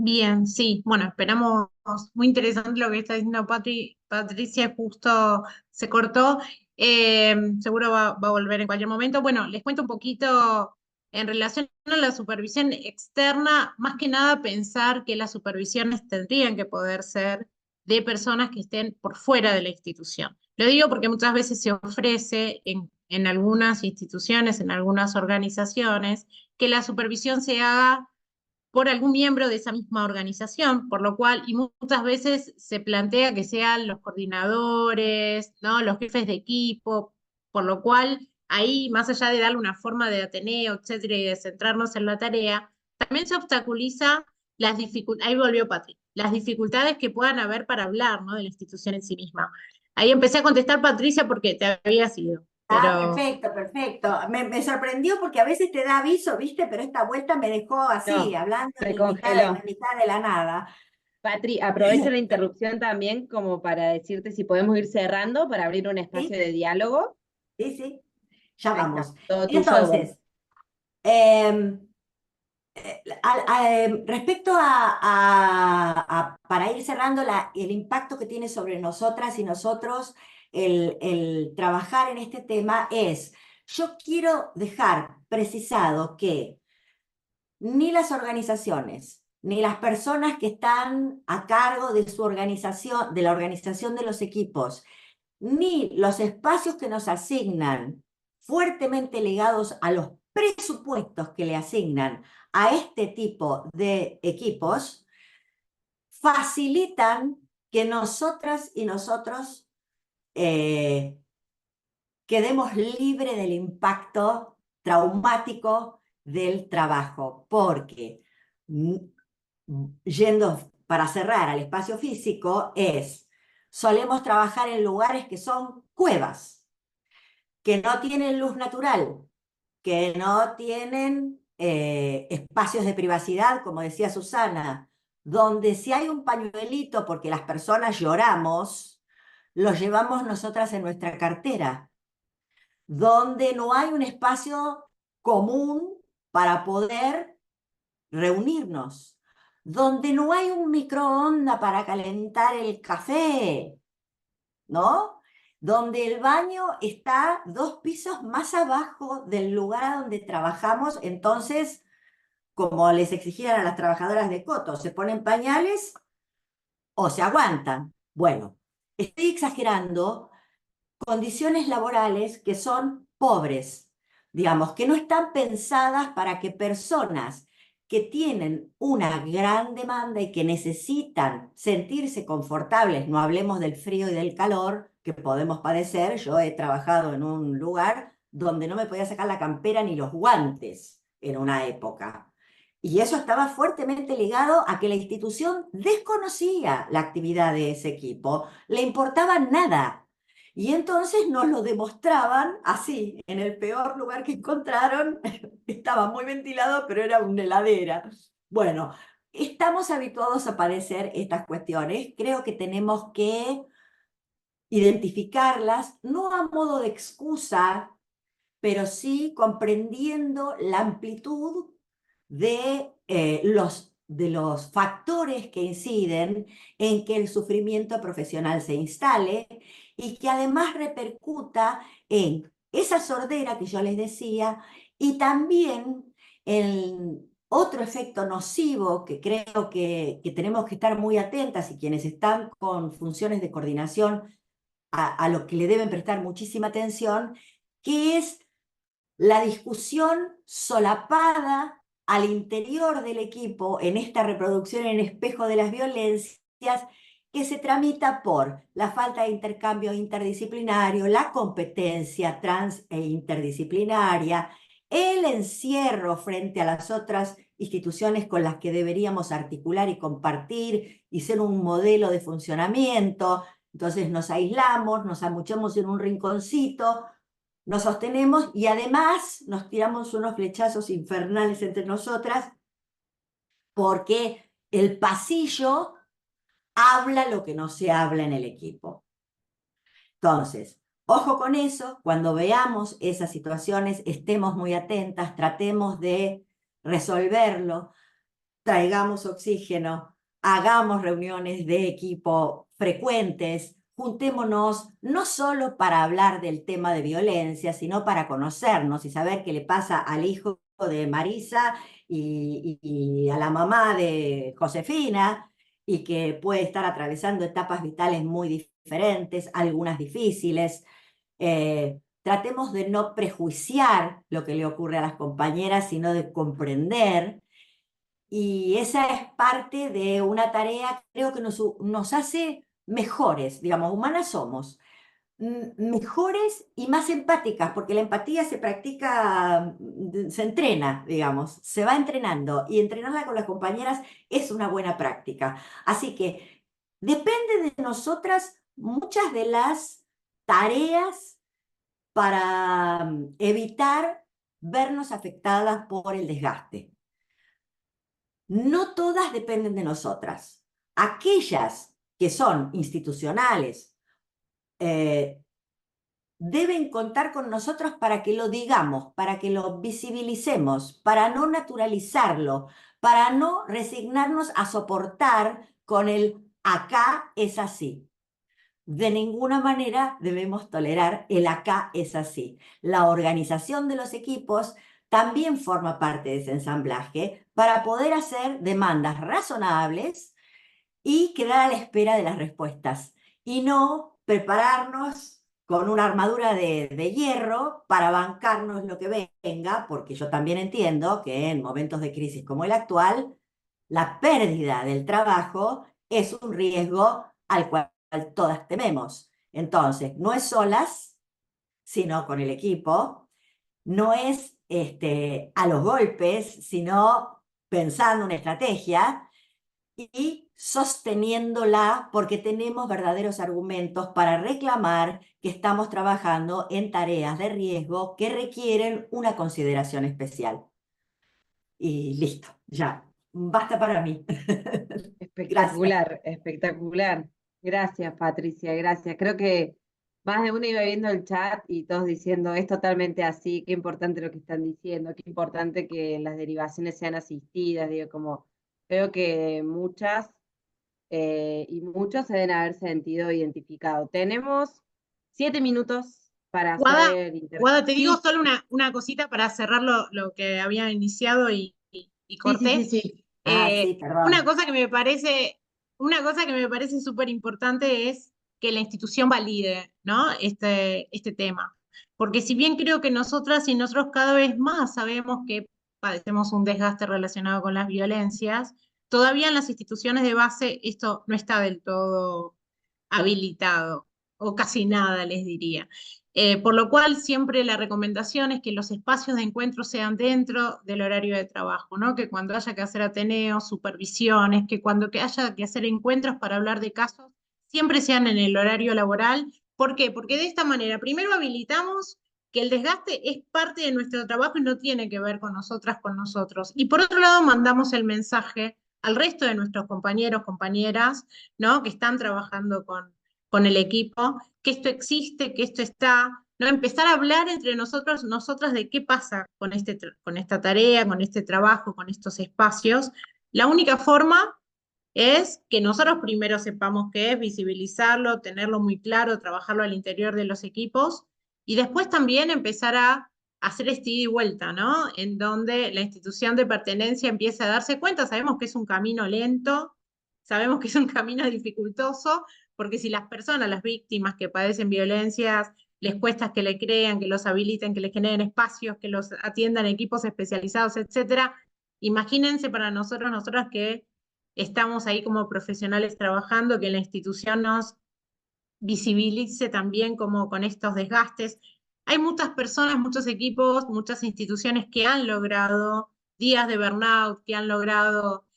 Bien, sí, bueno, esperamos, muy interesante lo que está diciendo Patricia, justo se cortó. Seguro va a volver en cualquier momento. Bueno, les cuento un poquito en relación a la supervisión externa, más que nada pensar que las supervisiones tendrían que poder ser de personas que estén por fuera de la institución. Lo digo porque muchas veces se ofrece en algunas instituciones, en algunas organizaciones, que la supervisión se haga por algún miembro de esa misma organización, por lo cual, y muchas veces se plantea que sean los coordinadores, ¿no? Los jefes de equipo, por lo cual ahí, más allá de darle una forma de Ateneo, etcétera, y de centrarnos en la tarea, también se obstaculiza las dificultades, ahí volvió Patri, las dificultades que puedan haber para hablar, ¿no? De la institución en sí misma. Ahí empecé a contestar, Patricia, porque te había sido, Ah, pero perfecto, perfecto. Me sorprendió porque a veces te da aviso, ¿viste? Pero esta vuelta me dejó así, No, hablando se en congeló. mitad de la nada. Patri, aprovecho la interrupción también como para decirte si podemos ir cerrando para abrir un espacio Sí, de diálogo. sí, sí. Ya Ahí está, vamos. todo tuyo, Bel. Entonces, em, respecto para ir cerrando el impacto que tiene sobre nosotras y nosotros el trabajar en este tema yo quiero dejar precisado que ni las organizaciones, ni las personas que están a cargo de su organización, de la organización de los equipos, ni los espacios que nos asignan, fuertemente ligados a los presupuestos que le asignan a este tipo de equipos, facilitan que nosotras y nosotros eh, quedemos libres del impacto traumático del trabajo, porque yendo para cerrar al espacio físico, solemos trabajar en lugares que son cuevas, que no tienen luz natural, que no tienen espacios de privacidad, como decía Susana, donde si hay un pañuelito porque las personas lloramos, lo llevamos nosotras en nuestra cartera, donde no hay un espacio común para poder reunirnos, donde no hay un microondas para calentar el café, ¿no? Donde el baño está 2 pisos más abajo del lugar a donde trabajamos, entonces, como les exigían a las trabajadoras de Coto, se ponen pañales o se aguantan. Bueno, estoy exagerando, condiciones laborales que son pobres, digamos, que no están pensadas para que personas que tienen una gran demanda y que necesitan sentirse confortables, no hablemos del frío y del calor que podemos padecer. Yo he trabajado en un lugar donde no me podía sacar la campera ni los guantes en una época. Y eso estaba fuertemente ligado a que la institución desconocía la actividad de ese equipo, le importaba nada. Y entonces nos lo demostraban así, en el peor lugar que encontraron, estaba muy ventilado, pero era una heladera. Bueno, estamos habituados a padecer estas cuestiones, creo que tenemos que identificarlas, no a modo de excusa, pero sí comprendiendo la amplitud de los factores que inciden en que el sufrimiento profesional se instale y que además repercuta en esa sordera que yo les decía y también en otro efecto nocivo que creo que tenemos que estar muy atentas y quienes están con funciones de coordinación a lo que le deben prestar muchísima atención, que es la discusión solapada al interior del equipo en esta reproducción en espejo de las violencias que se tramita por la falta de intercambio interdisciplinario, la competencia trans e interdisciplinaria, el encierro frente a las otras instituciones con las que deberíamos articular y compartir y ser un modelo de funcionamiento. Entonces nos aislamos, nos amuchamos en un rinconcito, nos sostenemos y además nos tiramos unos flechazos infernales entre nosotras porque el pasillo habla lo que no se habla en el equipo. Entonces, ojo con eso, cuando veamos esas situaciones, estemos muy atentas, tratemos de resolverlo. traigamos oxígeno, hagamos reuniones de equipo frecuentes, juntémonos no solo para hablar del tema de violencia, sino para conocernos y saber qué le pasa al hijo de Marisa y a la mamá de Josefina, y que puede estar atravesando etapas vitales muy diferentes, algunas difíciles. Tratemos de no prejuiciar lo que le ocurre a las compañeras, sino de comprender. Y esa es parte de una tarea, creo que nos hace mejores, digamos, humanas somos, mejores y más empáticas, porque la empatía se practica, se entrena, digamos, se va entrenando, y entrenarla con las compañeras es una buena práctica. Así que depende de nosotras muchas de las tareas para evitar vernos afectadas por el desgaste. No todas dependen de nosotras. Aquellas que son institucionales deben contar con nosotros para que lo digamos, para que lo visibilicemos, para no naturalizarlo, para no resignarnos a soportar con el acá es así. De ninguna manera debemos tolerar el acá es así. La organización de los equipos también forma parte de ese ensamblaje para poder hacer demandas razonables y quedar a la espera de las respuestas, y no prepararnos con una armadura de hierro para bancarnos lo que venga, porque yo también entiendo que en momentos de crisis como el actual, la pérdida del trabajo es un riesgo al cual todas tememos. Entonces, no es solas, sino con el equipo, no es a los golpes, sino pensando una estrategia y sosteniéndola, porque tenemos verdaderos argumentos para reclamar que estamos trabajando en tareas de riesgo que requieren una consideración especial. Y listo, ya, basta para mí. Gracias. Espectacular, espectacular. Gracias, Patricia, gracias. Creo que más de uno iba viendo el chat y todos diciendo, es totalmente así, qué importante lo que están diciendo, qué importante que las derivaciones sean asistidas, digo, como creo que muchas y muchos se deben haber sentido identificados. Tenemos 7 minutos para hacer Guada, te digo Sí, solo una cosita para cerrar lo que había iniciado y corté. sí. Sí, Una perdón. cosa que me parece súper importante es que la institución valide, ¿no? Este tema. Porque si bien creo que nosotras y nosotros cada vez más sabemos que padecemos un desgaste relacionado con las violencias, todavía en las instituciones de base esto no está del todo habilitado, o casi nada, les diría. Por lo cual siempre la recomendación es que los espacios de encuentro sean dentro del horario de trabajo, ¿no? Que cuando haya que hacer ateneos, supervisiones, que cuando haya que hacer encuentros para hablar de casos, siempre sean en el horario laboral. ¿Por qué? Porque de esta manera, primero habilitamos que el desgaste es parte de nuestro trabajo y no tiene que ver con nosotras, con nosotros. Y por otro lado, mandamos el mensaje al resto de nuestros compañeros, compañeras, ¿no? Que están trabajando con el equipo, que esto existe, que esto está, ¿no? Empezar a hablar entre nosotros, nosotras, de qué pasa con esta tarea, con este trabajo, con estos espacios. La única forma es que nosotros primero sepamos qué es, visibilizarlo, tenerlo muy claro, trabajarlo al interior de los equipos, y después también empezar a hacer este ida y vuelta, ¿no? En donde la institución de pertenencia empiece a darse cuenta. Sabemos que es un camino lento, sabemos que es un camino dificultoso, porque si las personas, las víctimas que padecen violencias, les cuesta que le crean, que los habiliten, que les generen espacios, que los atiendan equipos especializados, etcétera. Imagínense para nosotros, nosotras que estamos ahí como profesionales trabajando, que la institución nos visibilice también como con estos desgastes. Hay muchas personas, muchos equipos, muchas instituciones que han logrado días de burnout, que han logrado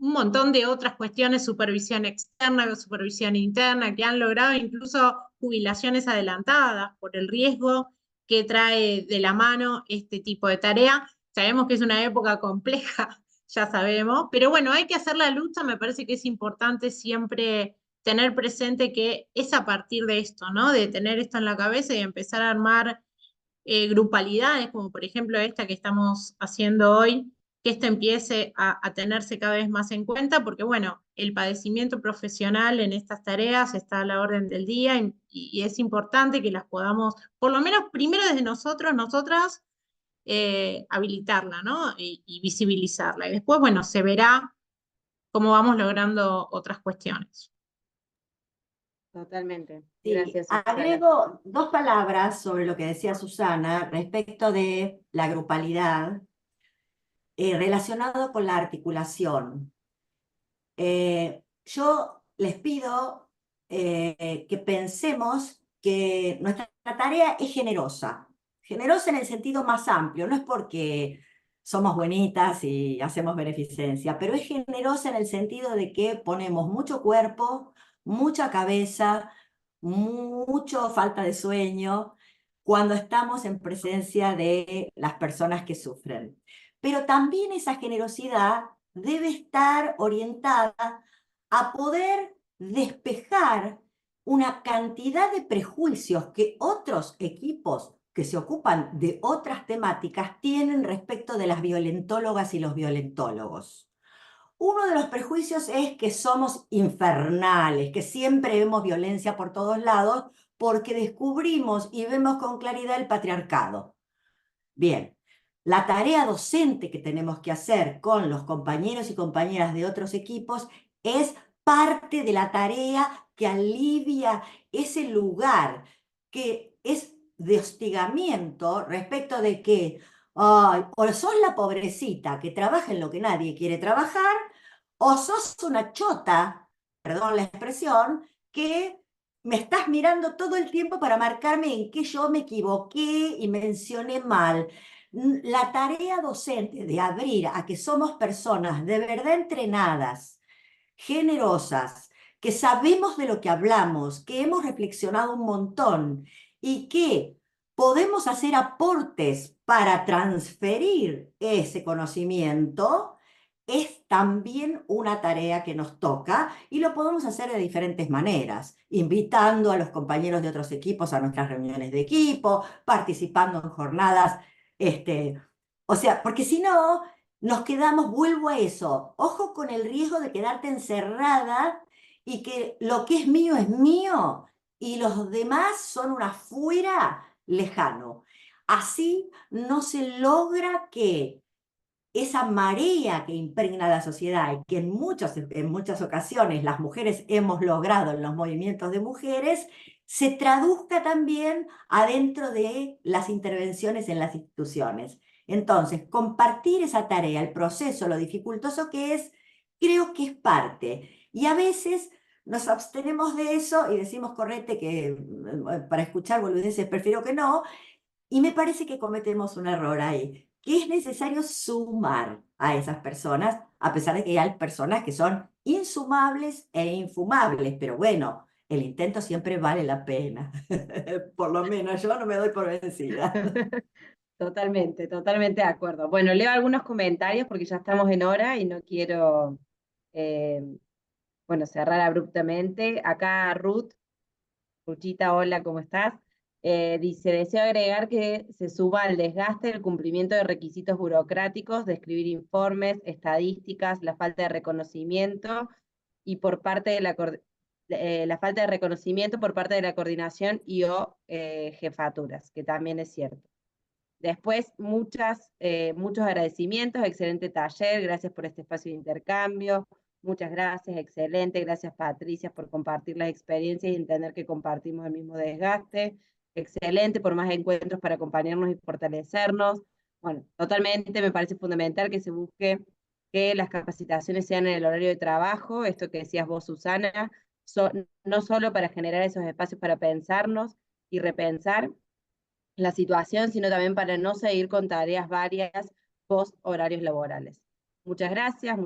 un montón de otras cuestiones, supervisión externa, supervisión interna, que han logrado incluso jubilaciones adelantadas por el riesgo que trae de la mano este tipo de tarea. Sabemos que es una época compleja, ya sabemos, pero bueno, hay que hacer la lucha. Me parece que es importante siempre tener presente que es a partir de esto, ¿no? De tener esto en la cabeza y empezar a armar grupalidades, como por ejemplo esta que estamos haciendo hoy, que esto empiece a tenerse cada vez más en cuenta, porque bueno, el padecimiento profesional en estas tareas está a la orden del día y es importante que las podamos, por lo menos primero desde nosotros, nosotras, habilitarla, ¿no? Y visibilizarla. Y después, bueno, se verá cómo vamos logrando otras cuestiones. Totalmente. Sí, Gracias, Susana. agrego 2 palabras sobre lo que decía Susana respecto de la grupalidad relacionado con la articulación. Yo les pido que pensemos que nuestra tarea es generosa. Generosa en el sentido más amplio, no es porque somos buenitas y hacemos beneficencia, pero es generosa en el sentido de que ponemos mucho cuerpo, mucha cabeza, mucho falta de sueño cuando estamos en presencia de las personas que sufren. Pero también esa generosidad debe estar orientada a poder despejar una cantidad de prejuicios que otros equipos que se ocupan de otras temáticas tienen respecto de las violentólogas y los violentólogos. Uno de los prejuicios es que somos infernales, que siempre vemos violencia por todos lados porque descubrimos y vemos con claridad el patriarcado. Bien, la tarea docente que tenemos que hacer con los compañeros y compañeras de otros equipos es parte de la tarea que alivia ese lugar que es de hostigamiento respecto de que o sos la pobrecita que trabaja en lo que nadie quiere trabajar, o sos una chota, perdón la expresión, que me estás mirando todo el tiempo para marcarme en qué yo me equivoqué y mencioné mal. La tarea docente de abrir a que somos personas de verdad entrenadas, generosas, que sabemos de lo que hablamos, que hemos reflexionado un montón y que podemos hacer aportes para transferir ese conocimiento, es también una tarea que nos toca y lo podemos hacer de diferentes maneras, invitando a los compañeros de otros equipos a nuestras reuniones de equipo, participando en jornadas, o sea, porque si no, nos quedamos, vuelvo a eso, ojo con el riesgo de quedarte encerrada y que lo que es mío y los demás son un afuera lejano. Así no se logra que esa marea que impregna la sociedad y que en muchas ocasiones las mujeres hemos logrado en los movimientos de mujeres, se traduzca también adentro de las intervenciones en las instituciones. Entonces, compartir esa tarea, el proceso, lo dificultoso que es, creo que es parte. Y a veces nos abstenemos de eso y decimos, correte, que para escuchar boludeces prefiero que no, y me parece que cometemos un error ahí, que es necesario sumar a esas personas, a pesar de que hay personas que son insumables e infumables, pero bueno, el intento siempre vale la pena. Por lo menos yo no me doy por vencida. Totalmente, totalmente de acuerdo. Bueno, leo algunos comentarios porque ya estamos en hora y no quiero, bueno, cerrar abruptamente. Acá Ruchita, hola, ¿cómo estás? Dice, deseo agregar que se suma al desgaste el cumplimiento de requisitos burocráticos, de escribir informes, estadísticas, la falta de reconocimiento y por parte de la falta de reconocimiento por parte de la coordinación y o jefaturas, que también es cierto. Después, muchos agradecimientos, excelente taller, gracias por este espacio de intercambio, muchas gracias, excelente, gracias Patricia por compartir las experiencias y entender que compartimos el mismo desgaste, excelente, por más encuentros para acompañarnos y fortalecernos. Bueno, totalmente me parece fundamental que se busque que las capacitaciones sean en el horario de trabajo, esto que decías vos, Susana, no solo para generar esos espacios para pensarnos y repensar la situación, sino también para no seguir con tareas varias post horarios laborales. Muchas gracias,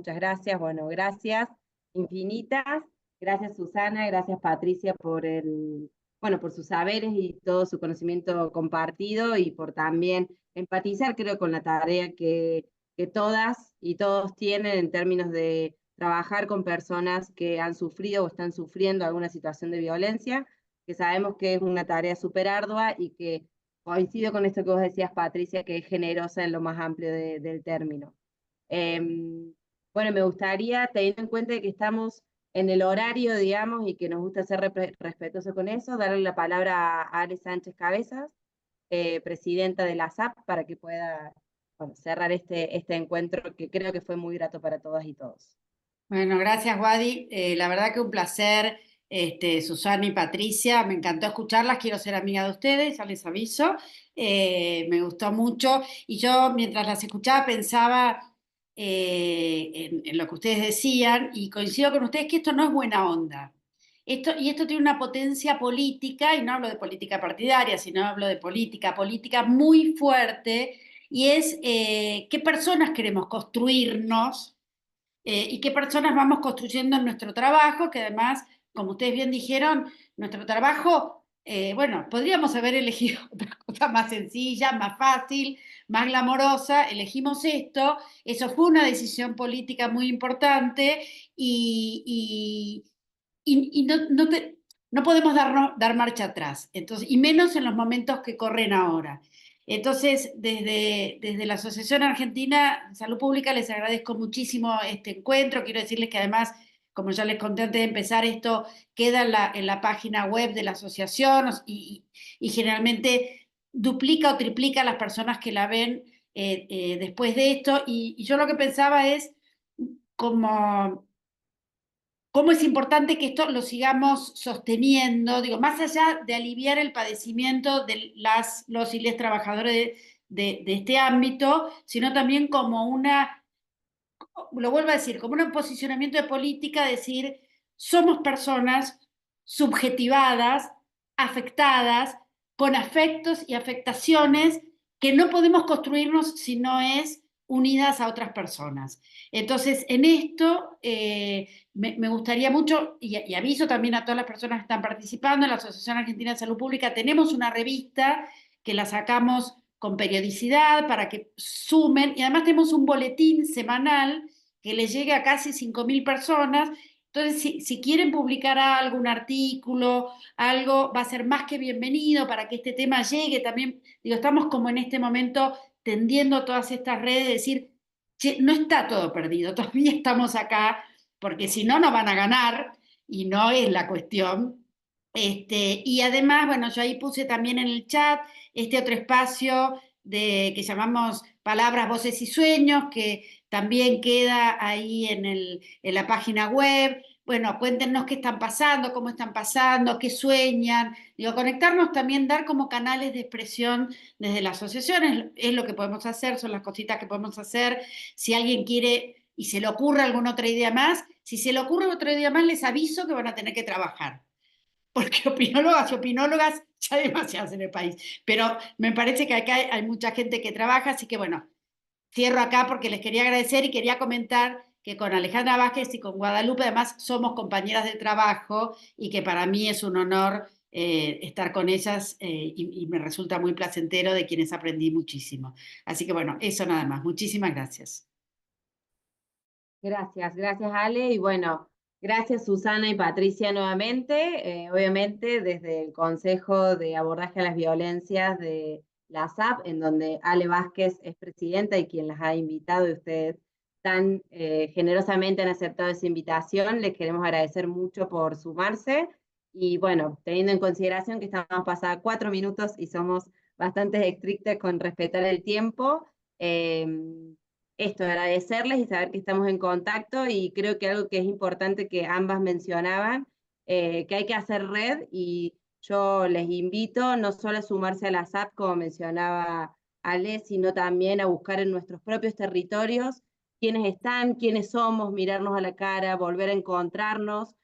bueno, gracias infinitas. Gracias Susana, gracias Patricia por sus saberes y todo su conocimiento compartido y por también empatizar, creo, con la tarea que todas y todos tienen en términos de trabajar con personas que han sufrido o están sufriendo alguna situación de violencia, que sabemos que es una tarea súper ardua y que coincido con esto que vos decías, Patricia, que es generosa en lo más amplio del término. Bueno, me gustaría, teniendo en cuenta que estamos en el horario, digamos, y que nos gusta ser respetuosos con eso, darle la palabra a Ale Sánchez Cabezas, presidenta de la SAP, para que pueda, bueno, cerrar este encuentro que creo que fue muy grato para todas y todos. Bueno, gracias, Wadi. La verdad que un placer, Susana y Patricia. Me encantó escucharlas. Quiero ser amiga de ustedes, ya les aviso. Me gustó mucho. Y yo, mientras las escuchaba, pensaba en lo que ustedes decían y coincido con ustedes que esto no es buena onda. Esto tiene una potencia política, y no hablo de política partidaria, sino hablo de política muy fuerte, y es qué personas queremos construirnos y qué personas vamos construyendo en nuestro trabajo, que además, como ustedes bien dijeron, nuestro trabajo, bueno, podríamos haber elegido otra cosa más sencilla, más fácil, más glamorosa, elegimos esto, eso fue una decisión política muy importante y no podemos dar marcha atrás, entonces, y menos en los momentos que corren ahora. Entonces, desde la Asociación Argentina de Salud Pública les agradezco muchísimo este encuentro. Quiero decirles que además, como ya les conté antes de empezar, esto queda en la página web de la asociación y generalmente duplica o triplica a las personas que la ven después de esto. Y yo lo que pensaba es como cómo es importante que esto lo sigamos sosteniendo, digo, más allá de aliviar el padecimiento de los y les trabajadores de este ámbito, sino también como lo vuelvo a decir, como un posicionamiento de política, decir, somos personas subjetivadas, afectadas, con afectos y afectaciones que no podemos construirnos si no es unidas a otras personas. Entonces, en esto me gustaría mucho, y aviso también a todas las personas que están participando en la Asociación Argentina de Salud Pública, tenemos una revista que la sacamos con periodicidad para que sumen, y además tenemos un boletín semanal que le llegue a casi 5.000 personas. Entonces, si quieren publicar algo, un artículo, algo, va a ser más que bienvenido para que este tema llegue también. Digo, estamos como en este momento tendiendo todas estas redes, de decir, che, no está todo perdido, todavía estamos acá, porque si no, no van a ganar, y no es la cuestión. Y además, bueno, yo ahí puse también en el chat este otro espacio que llamamos Palabras, Voces y Sueños, que también queda ahí en la página web. Bueno, cuéntenos qué están pasando, cómo están pasando, qué sueñan. Digo, conectarnos también, dar como canales de expresión desde la asociación, es lo que podemos hacer, son las cositas que podemos hacer. Si alguien quiere y se le ocurre alguna otra idea más, si se le ocurre otra idea más, les aviso que van a tener que trabajar porque opinólogas y opinólogas ya demasiadas en el país. Pero me parece que acá hay mucha gente que trabaja, así que bueno, cierro acá porque les quería agradecer y quería comentar que con Alejandra Vázquez y con Guadalupe además somos compañeras de trabajo y que para mí es un honor estar con ellas y me resulta muy placentero, de quienes aprendí muchísimo. Así que bueno, eso nada más. Muchísimas gracias. Gracias Ale, y bueno, gracias Susana y Patricia nuevamente, obviamente desde el Consejo de Abordaje a las Violencias de la SAP, en donde Ale Vázquez es presidenta y quien las ha invitado, y ustedes tan generosamente han aceptado esa invitación. Les queremos agradecer mucho por sumarse, y bueno, teniendo en consideración que estamos pasadas 4 minutos y somos bastante estrictas con respetar el tiempo, esto, agradecerles y saber que estamos en contacto, y creo que algo que es importante que ambas mencionaban, que hay que hacer red, y yo les invito no solo a sumarse a la SAP, como mencionaba Ale, sino también a buscar en nuestros propios territorios quiénes están, quiénes somos, mirarnos a la cara, volver a encontrarnos,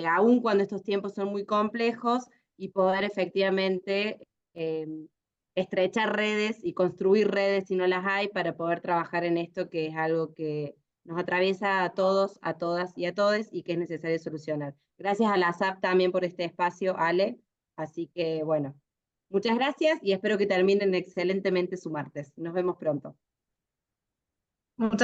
aun cuando estos tiempos son muy complejos, y poder efectivamente estrechar redes y construir redes si no las hay, para poder trabajar en esto, que es algo que nos atraviesa a todos, a todas y a todes, y que es necesario solucionar. Gracias a la SAP también por este espacio, Ale. Así que bueno, muchas gracias y espero que terminen excelentemente su martes. Nos vemos pronto. Muchas